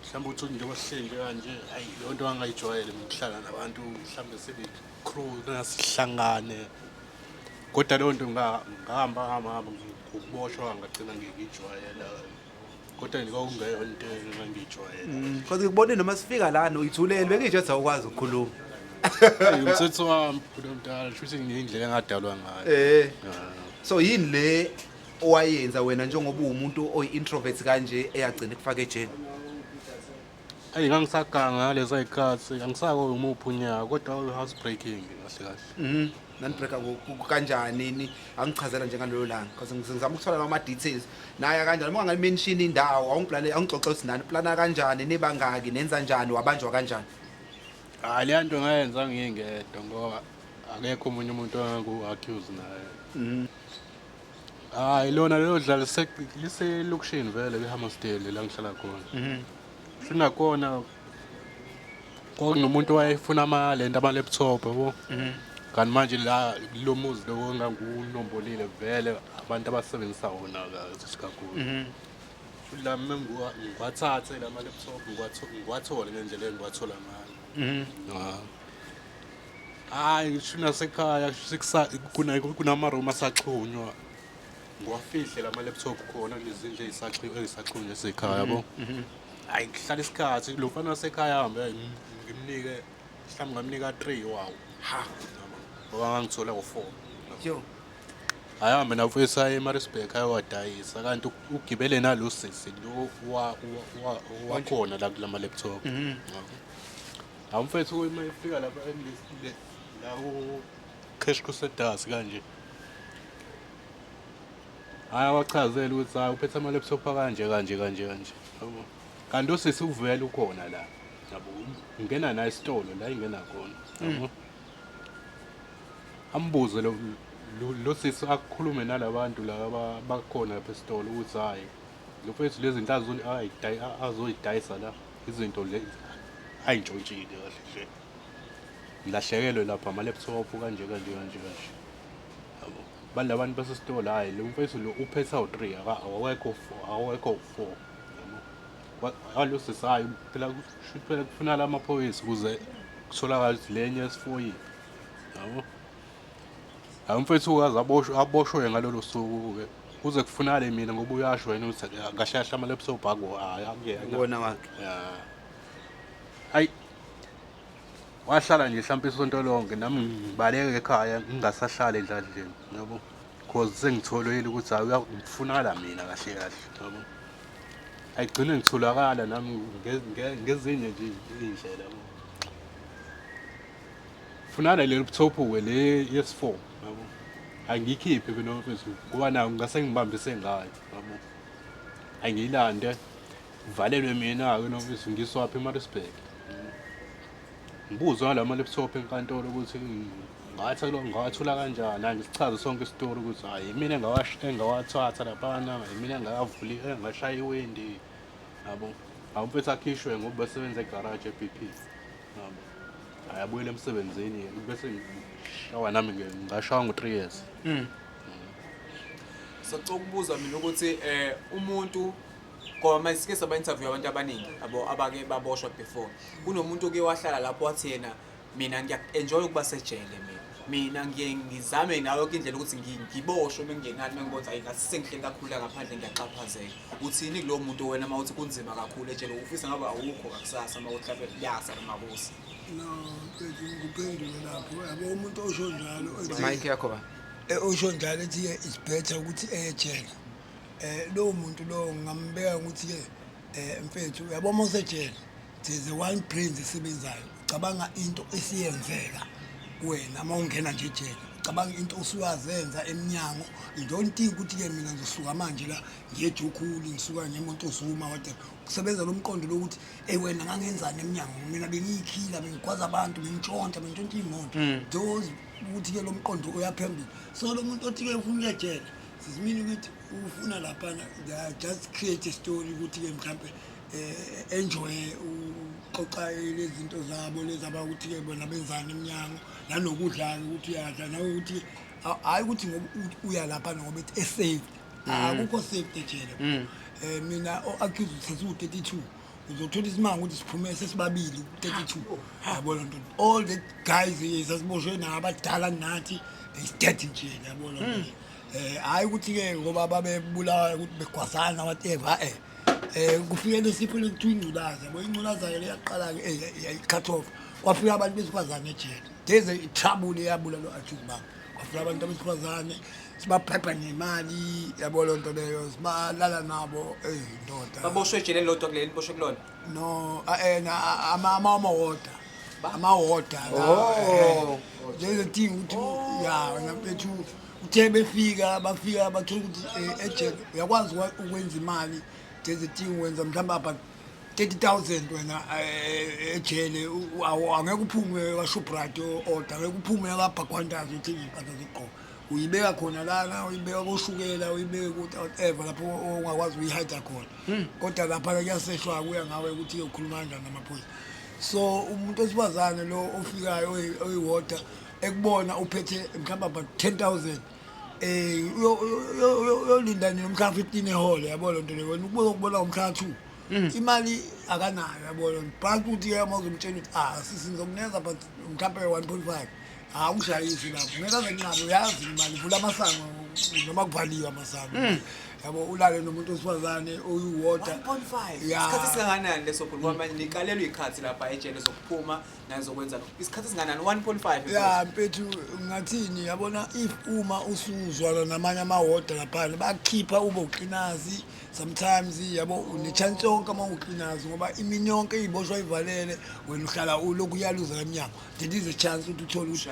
mhlawumbe uthi njengoba sihleli nje kanje ayi lo nto ngangayijwayele ukuhlala nabantu mhlawumbe sibe crew nasihlangane kodwa lo nto ngahamba ukuboshwa ngagcina ngikijwayela kodwa ngikungeyona into engangijwayele Because ngibone noma sifika lana uyithulele bekije ethi awukwazi ukukhuluma. Umthetho wami mdala futhi ngiyindlela engadalwa ngayo. So yini le owayenza wena njengoba umuntu oyi-introvert kanje eyagcina kufaka ejele? Ayi ngangisaganga ngalezi ayikhathi angisako umuphi unyaka kodwa house breaking kahle kahle. Nanibreaka kanjani ni angichazela nje ngalelo langa because ngizama ukuthola ama details naye kanjani uma ngalimention indawo awungixoxe ukuthi nani plana kanjani nebangaki nenza kanjani wabanjwa kanjani. Hayi le nto ngayenza ngingedwa ngoba akekho umunye umuntu ongaku-accuse naye. Hayi lona lelo dlala liselokishini vele eHammersdale la ngihlala khona. Sinakhona kokunomuntu wayefuna ama-laptop yabo. Kanti manje la lo muzi lo ngangunombolile vele abantu abasebenzisa wona kakhulu. La ngiwathathe la ma-laptop ngiwathole ngendlela engiwathola ngayo. Hayi shuna sekhaya kunama-room asaxhunywa ngiwafihle la ma-laptop khona lezindlu ezisaxhunywa esekhaya yabo. Hayi ngihlala isikhathi lo mfana wasekhaya ahambe ngimnike mhlawumbe ngamnika 3 wawo. Ngoba ngangithola u4. Yo. Ahambe nafisa eMaritzburg ayowadayisa kanti ugibele nalo sisi lo wakhona la kulama laptop. Amfethu uma efika lapha eNgilisi la Cash Crusaders kanje. Wachazela ukuthi uphethe ama laptop kanje. Yabo. Kanti usisi uvela ukhona la. Yabo. Ngena na isitolo la ingena khona. Yabo. Ambuze lo lo sisi akukhulume nalabantu laba bakhona lapha esitolo ukuthi hayi lo mfethu lezi zinto azoyidayisa la izinto le ayintshontshile kahle nje ngilahlekelwe lapha ama-laptop kanje yabo balabantu basesitolo hayi lo mfethu lo uphethe awu-3 awekho 4 alo sisi hayi phela kufuna la maphoyisa ukuze kutholakala ukuthi lenye yesifoyini yabo mfethu ukazi aboshwe ngalolo suku-ke kuze kufunale mina ngoba uyasho wena ukuthi kahle kahle ama-laptop Wona wakhe. hayi wahlala nje mhlawumpe isonto lonke nami ngibaleka ekhaya ngingasahlali endladleni yabo cause sengitholile ukuthi hayi uyakufunala mina kahle yabo ayigcine ngitholakala nami ngezinye nje iy'ndlela yabo funala le laptop-ke le yes4 yabo angiyikhiphe mina mfethu ngoba nayo ngase ngibambise ngayo yabo angiyilande valelwe mina-ke nomfethu ngiswapha eMaritzburg ngibuzwa ngala ma-laptop enkantolo ukuthi ngawathola kanjani angisichaze sonke isitori ukuthi hayi mina engawathatha laphana mina engawavuli engashaya iwindi yabo mfethu akhishwe ngoba basebenza egaraji e-BP yabo ayabuyela emsebenzini bese ngishawa nami ngashawa ngo-3 years. Sacela ukubuza mina ukuthi umuntu ngoba manje sike saba-interview abantu abaningi abake baboshwa before kunomuntu oke wahlala lapho wathi yena mina ngiya-enjoy ukuba sejele mina ngiye ngizame nayo yonke indlela ukuthi ngiboshwe mengingenani mengibona hayi ngathi sengihleli kakhulu ngaphandle ngiyaxhaphazeka uthini kulowo muntu wena uma uthi kunzima kakhulu ejele ufisa ngabe awukho kakusasa uma uthi mhlawumbe kuyasa emabusi no ngiphendule lapho yabo umuntu osho njalo Mike yakho ba osho njalo ethi it's better ukuthi ejele lo muntu lo ngambeka ukuthi ke mfethu yabo mosejele there's one prince esebenzayo cabanga into esiyenzeka wena uma ungena nje ejele cabanga into osuyazenza eminyango don't think ukuthi ke mina ngizosuka manje la ngiyejukhulu ngisuka ngemuntu osuma whatever kusebenza lo mqondo lokuthi wena ngangenzani eminyango mina bengiyikhila bengikwaza abantu bengitshonta imoto those ukuthi ke lo mqondo uyaphambili so lo muntu othi ke ufuna ejele sizimini ukuthi ufuna lapha just create a story ukuthi ke mhlawumbe enjoy uqoqa lezi zinto zabo lezi abakuthi ke bona benzani eminyango nanokudla ukuthi uyadla nawe ukuthi hayi ukuthi ngoba uya lapha ngoba ethi safe akukho safe ejele mina o-accused sesu-32 uzothola isimanga ukuthi siphume sesibabili 32 yabona nto all the guys sasiboshwe nabadala nathi they-30 nje yabona nto hayi ukuthi-ke ngoba babebulawa ukuthi begwazana whatever kufike lesipho lekuthiwa ingculaza yabo ingculaza-ke leyaqala-ke yayi-cut off kwafika abantu besifazane ejele there's a trouble eyabula lo-accused babo kwafika abantu besifazane sibaphepha nemali yabo loo nto leyo sibalala nabo ndoda baboshwe ejele lodwa kuleli boshwe kulona no amawota there's a thing ukuthi ya nafethu uthe bafika bathola ukuthi ejele uyakwazi ukwenza imali there's a thing wenza mhlawumbe about 30,000 wena ejele angeke uphume kwaShoprite order angeke uphume kwaBhagwandazi uthenga impahla zokugqoka uyibeka khona lana uyibeka koshukela uyibeka ukuthi whatever lapho ongakwazi uyihide khona kodwa lapha kuyaseshwa kuya ngawe ukuthi ukhuluma kanjani namaphoyisa so umuntu osibazane lo ofikayo oyiwater ekubona uphethe mhlawumbe about 10,000 uyolinda nje umkhaya 15 ehole yabona nto leyo wena ukubona umkhaya 2 imali akanayo yabona but uthi ke amazomtshela ukuthi sisi ngizokunikeza but mhlawumbe 1.5 awushayisi lapho ngeke azenqabe uyazi imali vula amasango noma kuvaliwe amasango yabo ulale nomuntu osifazane oyiwater 1.5 isikhathi singakanani leso khuluma manje nikalelwe ikhathi lapha ejele zokuphuma nazokwenza isikhathi singakanani 1.5 ya mfethu ngathini yabona if uma usuzwana namanye amawater lapha bakhipha ube uqinazi sometimes yabo unechance yonke ama uqinazi ngoba imini yonke iyiboshwa ivalele wena uhlala uloku uyaluza eminyango there is a chance ukuthi uthole ukuthi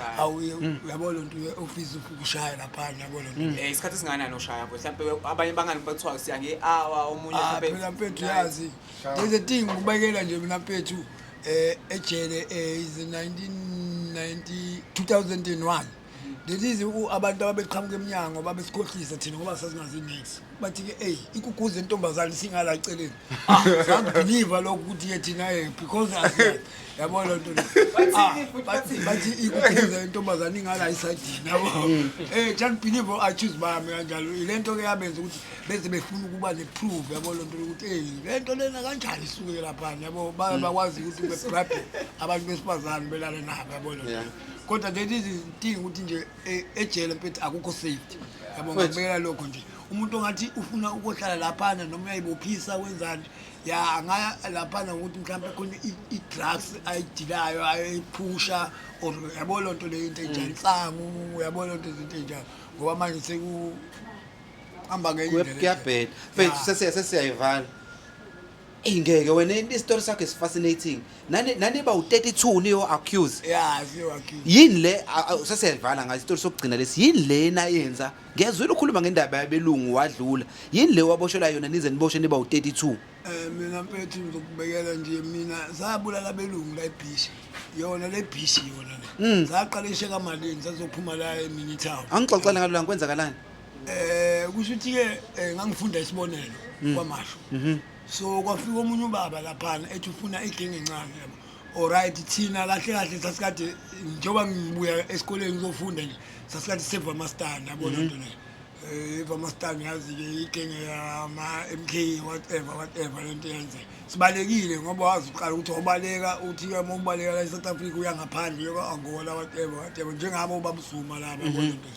yabo lo nto office ukushaya lapha yabo lo nto isikhathi singakanani oshaya mhlawumbe abanye bangani bathiwa siya nge-hour omunye phela mfethu yazi there's a thing ubekela nje mina mfethu ejele is 2001 lelizi abantu ababeqhamuka eminyango babesikhohlisa thina ngoba sasingazi next bathi ke hey ikukuze intombazane singala eceleni sangibelieve lokho ukuthi ke thina because asiyazi yabona lonto bathi ikukuze intombazane ingala isayidini yabo just believe I choose bami kanjalo ilento ke yabenza ukuthi beze befuna ukuba ne proof yabo lonto ukuthi lento lena kanjani isuke lapha yabo bakwazi ukuthi bebrabhe abantu besifazane belala nabo yabo lonto kodwa lezi zinto ukuthi nje ejele mfethu akukho safety yabo ngibekela lokho nje umuntu ongathi ufuna ukuhlala lapha noma uyayibophisa wenzani ya angaya lapha ukuthi mhlawumbe khona i-drugs ayidilayo ayiphusha or yabo lonto le into enjani insangu yabo lonto izinto enjani ngoba manje seku hamba ngendlela kuyabheda mfethu sesiyayivala ingeke wena istory sakho is fascinating nani ba u32 niyo accused yeah siyo accused yini le sesiyayivala ngayo istory sokugcina lesi yini lena yenza ngezwe ukhuluma ngendaba yabelungu wadlula yini le waboshelwa yona nize niboshe niba u32 mina mfethu ngizokubekela nje mina sabulala abelungu la eBhishi yona le Bhishi yona le saqala isheka malini sazophuma la eMini Town angixoxela ngalona kwenzakalani kusho ukuthi ke ngangifunda isibonelo kwamasho so kwafika omunye ubaba lapha ethi ufuna igenge encane yabo alright thina kahle kahle sasikade njoba ngibuya esikoleni ngizofunda nje sasikade save master yabona into le eva master yazi ke igenge yama MK whatever lento yenze sibalekile ngoba wazi uqala ukuthi ubaleka uthi ke uma ubaleka la eSouth Africa uya ngaphandle yoka Angola whatever njengabo babusuma laba yabona into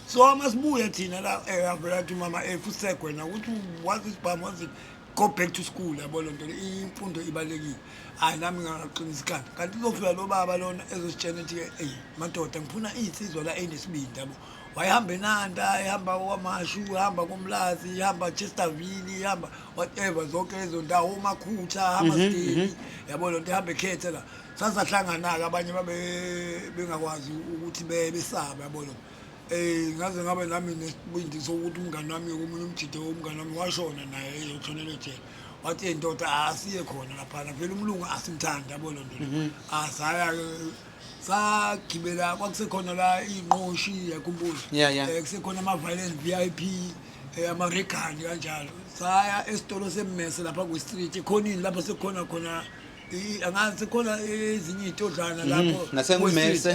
so masibuya thina la avela ukuthi mama fusekwe ukuthi wazi isibhamu wazi go back to school yabona nto imfundo ibalekile hayi nami ngaqinisikana kanti uzofika lo baba lona ezositshela ukuthi hey madoda ngifuna insizwa la enesibindi yabo wayihamba eNanda ehamba kwaMashu ehamba koMlazi ehamba Chesterville ehamba whatever zonke lezo ndawo uMakhutha hamba Steni yabona nto ehamba ekhethe la sasahlangana ke abanye babe bengakwazi ukuthi besaba yabona ngaze ngabe nami nesibindi sokuthi umngane wami omunye umjide womngane wami washona naye eyotshonela ejele wathi indoda asiye khona lapha vele umlungu asimthanda yabona nto asaya sagibela kwakusekhona la inqoshi yakhumbula kusekhona ama violent VIP amarekani kanjalo saya esitolo semmese lapha ku street ekhonini lapha sekukhona khona angazi khona ezinye izitodlana lapho nasengumese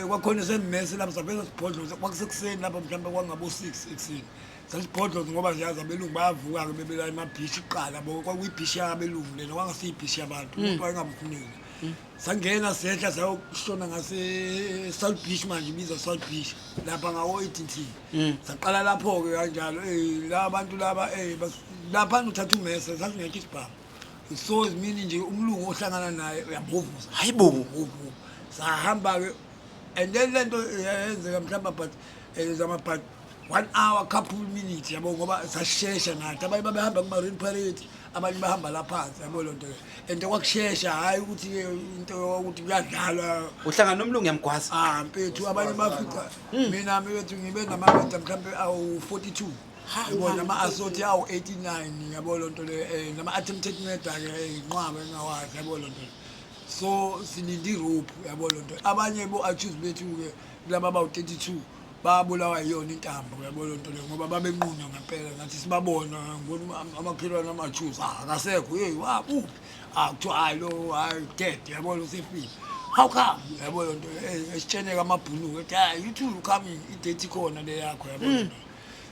kwakhona semmese lapho sabeza sibhodlo kwakusekuseni lapho mhlawumbe kwangabo 6 ekseni sasibhodlo ngoba siyazi abelungu bayavuka ke bebela emabhishi iqala bo kwakuyibhishi yabelungu lena wangasiyibhishi yabantu umuntu wayengamfuneki sangena sehla sayokushona ngase South Beach manje ibiza South Beach lapha ngawo 18 saqala lapho ke kanjalo la abantu laba lapha uthatha umese sasingekho isibhamu so izimini nje umlungu ohlangana naye uyamvuvuza hayibo sahamba ke and then lento yenzeka mhlamba but but 1 hour couple minutes yabo ngoba sashesha nathi abanye babehamba kuma Marine Parade abanye bahamba la phansi yabo lonto and kwakushesha hayi ukuthi into ukuthi kuyadlalwa uhlangana nomlungu yamgwaza mfethu abanye bafika mina mfethu ngibe namabenta mhlambe awu 42 yabona ama-assault awu 89 yabo lonto le nama-attempted murder ke inqwaba engawazi yabo lonto so sinindi rope yabo lonto abanye bo-accused bethu ke kulaba abawu-32 babulawa yiyona intambo yabo lonto le ngoba babenqunywa ngempela ngathi sibabona amakhelwane ama-accused akasekho hey waphi kuthiwa hayi lo hayi dead yabo lo sefile how come yabo lonto esitsheneka amabhuluku ethi hayi you two coming idate khona le yakho yabo lonto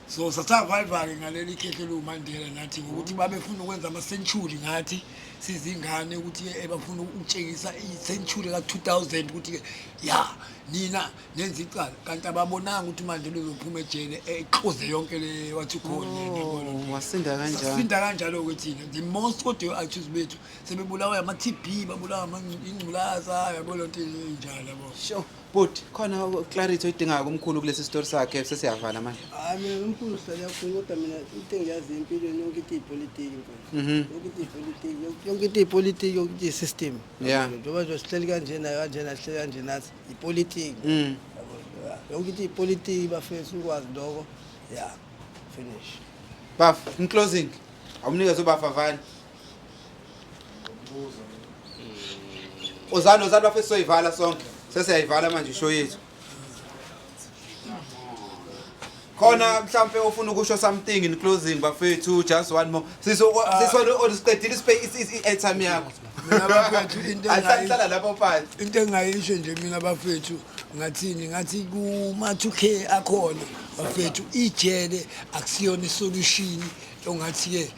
so sasurvive ngaleli khehlelo uMandela nathi ukuthi babefuna ukwenza ama-century ngathi sizingane ukuthi bafuna ukutshengisa i-century ka-2000 ukuthi ya nina nenza icala kanti ababonanga ukuthi uMandela uzophuma ejele exoze yonke le wathi khona wasinda kanjalo sasinda kanjalo-ke thina the most kodwa accused bethu sebebulawa ama-TB babulawa ingculaza yabo lonto enjalo yabo sure but khona clarity oyidingayo kumkhulu kulesi story sakhe sesiyavala manje mina umkhulu siyakhuluma kodwa mina into engiyazi empilweni yonke into ipolitiki yonke into ipolitiki yonke i-system njengoba nje sihleli kanjena sihleli kanje nathi ipolitiki yonke into ipolitiki bafethu ukwazi lokho finish baf in closing awunikeza ubafavani uzalo bafethu soyivala sonke sesiyayivala manje ishow yethu khona mhlambe ufuna ukusho something in closing bafethu just one more siqedile i-airtime yakho Mina bafethu into ahlala lapho phansi into engayisho nje mina bafethu ngathi kuma 2K akhona bafethu ijele akusiyona isolution ongathi ke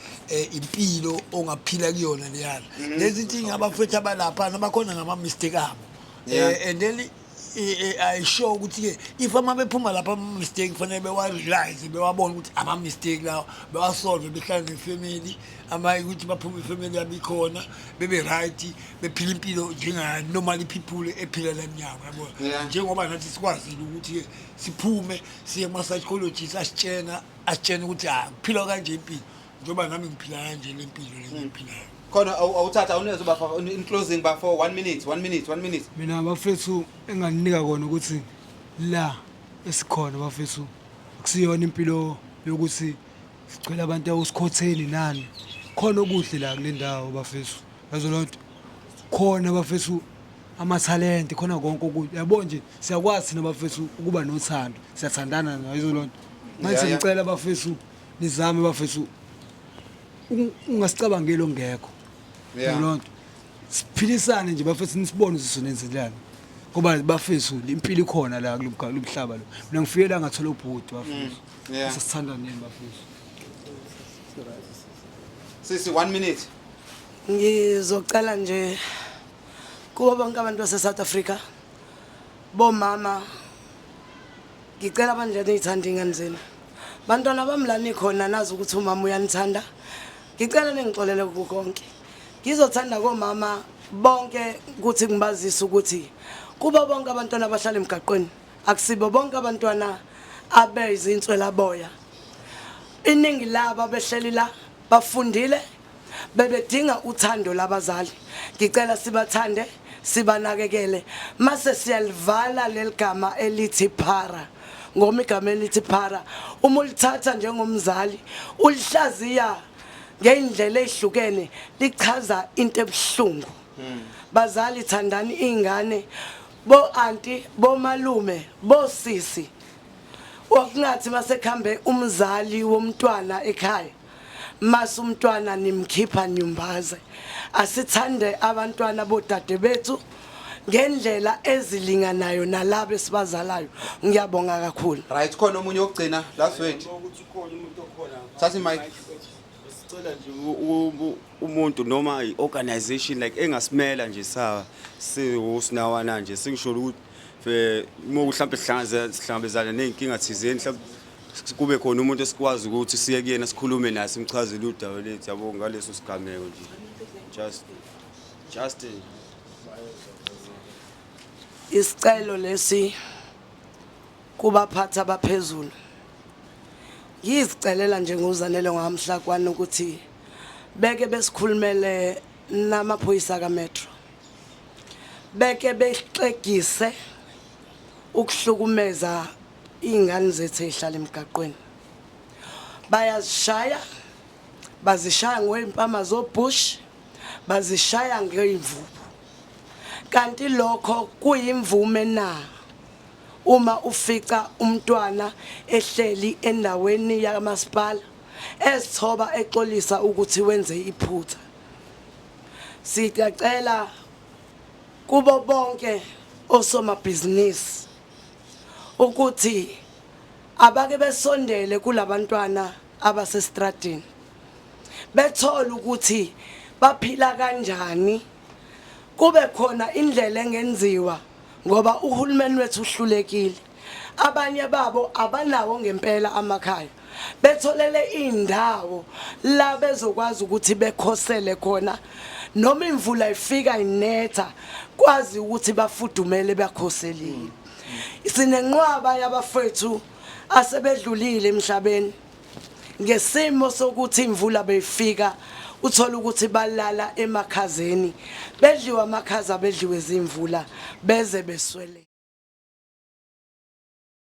impilo ongaphila kuyona leyana lezi zinto abafethu abalapha nabakhona ngama mistake abo and then I show ukuthi ke if ama bephuma lapha ama mistake kufanele bewarealize bewabona ukuthi ama mistake lawo bewasolve behlala nefamily ama ukuthi baphuma ifamily yabikhona bebe right bephila impilo njenga normal people ephila la nyanga yabo njengoba nathi sikwazi ukuthi siphume siye kuma psychologist asitshena ukuthi kuphila kanje impilo njengoba nami ngiphila kanje le impilo lengiphilayo khona awuthatha unezwe bafa in closing ba for 1 minute mina bafethu enganinika kona ukuthi la esikhona bafethu akusiyona impilo yokuthi sicela abantu awusikhotheni nani khona okuhle la kule ndawo bafethu yazolonto khona bafethu ama talent khona konke ukuthi yabo nje siyakwazi thina bafethu ukuba nothando siyathandana nayo yazolonto manje ngicela bafethu nizame bafethu ungasicabangeli ongekho lonto siphilisane nje bafethu nisibone sisonenzelana ngoba bafethu impilo ikhona la kulomhlaba lo mina ngifike la ngathola ubhuti bafethu sisithanda nini bafethu sisi 1 minute ngizocela nje kuba bonke abantu base South Africa bomama ngicela manje niyithanda ingane zenu bantwana bamlani khona nazi ukuthi umama uyanithanda ngicela ningixolele konke ngizothanda komama bonke ukuthi ngibazise ukuthi kuba bonke abantwana abahlala emgaqweni akusibo bonke abantwana abeyizinswela boya iningi laba behleli la bafundile bebedinga uthando labazali ngicela sibathande sibanakekele mase siyalivala leligama elithi para ngoba igama elithi para uma ulithatha njengomzali ulihlaziya ngendlela ehlukene lichaza into ebuhlungu bazali thandani ingane bo auntie bo malume bo sisi okungathi masekhambe umzali womntwana ekhaya mase umntwana nimkhipha nyumbaze asithande abantwana bodade bethu ngendlela ezilinganayo nalabo esibazalayo ngiyabonga kakhulu right khona umunye ogcina last word ukuthi ukhona umuntu okhona thatha imic sicela nje umuntu noma iorganization like engasimela nje sawa sinawana nje singisho ukuthi mhlawumbe sihlangabezana nenkinga thizeni mhlawumbe kube khona umuntu esikwazi ukuthi siye kuyena sikhulume naye simchazele udaba lethu yabo ngaleso sigameko nje just isicelo lesi kubaphatha abaphezulu yizicelela nje ngozanele ngamhlakwani ukuthi beke besikhulumele namaphoyisa kaMetro beke bexegise ukuhlukumeza ingane zethu ezihlala emgaqweni bayazishaya bazishaya ngoyimpama zobush bazishaya ngeimvubu kanti lokho kuyimvume na uma ufica umntwana ehleli endaweni yakamasipala esithoba exolisa ukuthi wenze iphutha sicela kubo bonke osomabhizinisi ukuthi abake besondele kulabantwana abasestradini bethola ukuthi baphila kanjani kube khona indlela engenziwa ngoba uhulumeni wethu uhlulekile abanye babo abanawo ngempela amakhaya betholele indawo la bezokwazi ukuthi bekhosele khona noma imvula ifika inetha kwazi ukuthi bafudumele bakhoselile sinenqwaba yabafethu asebedlulile emhlabeni ngesimo sokuthi imvula beyifika uthola ukuthi balala emakhazeni bedliwa amakhaza bedliwe izimvula beze beswele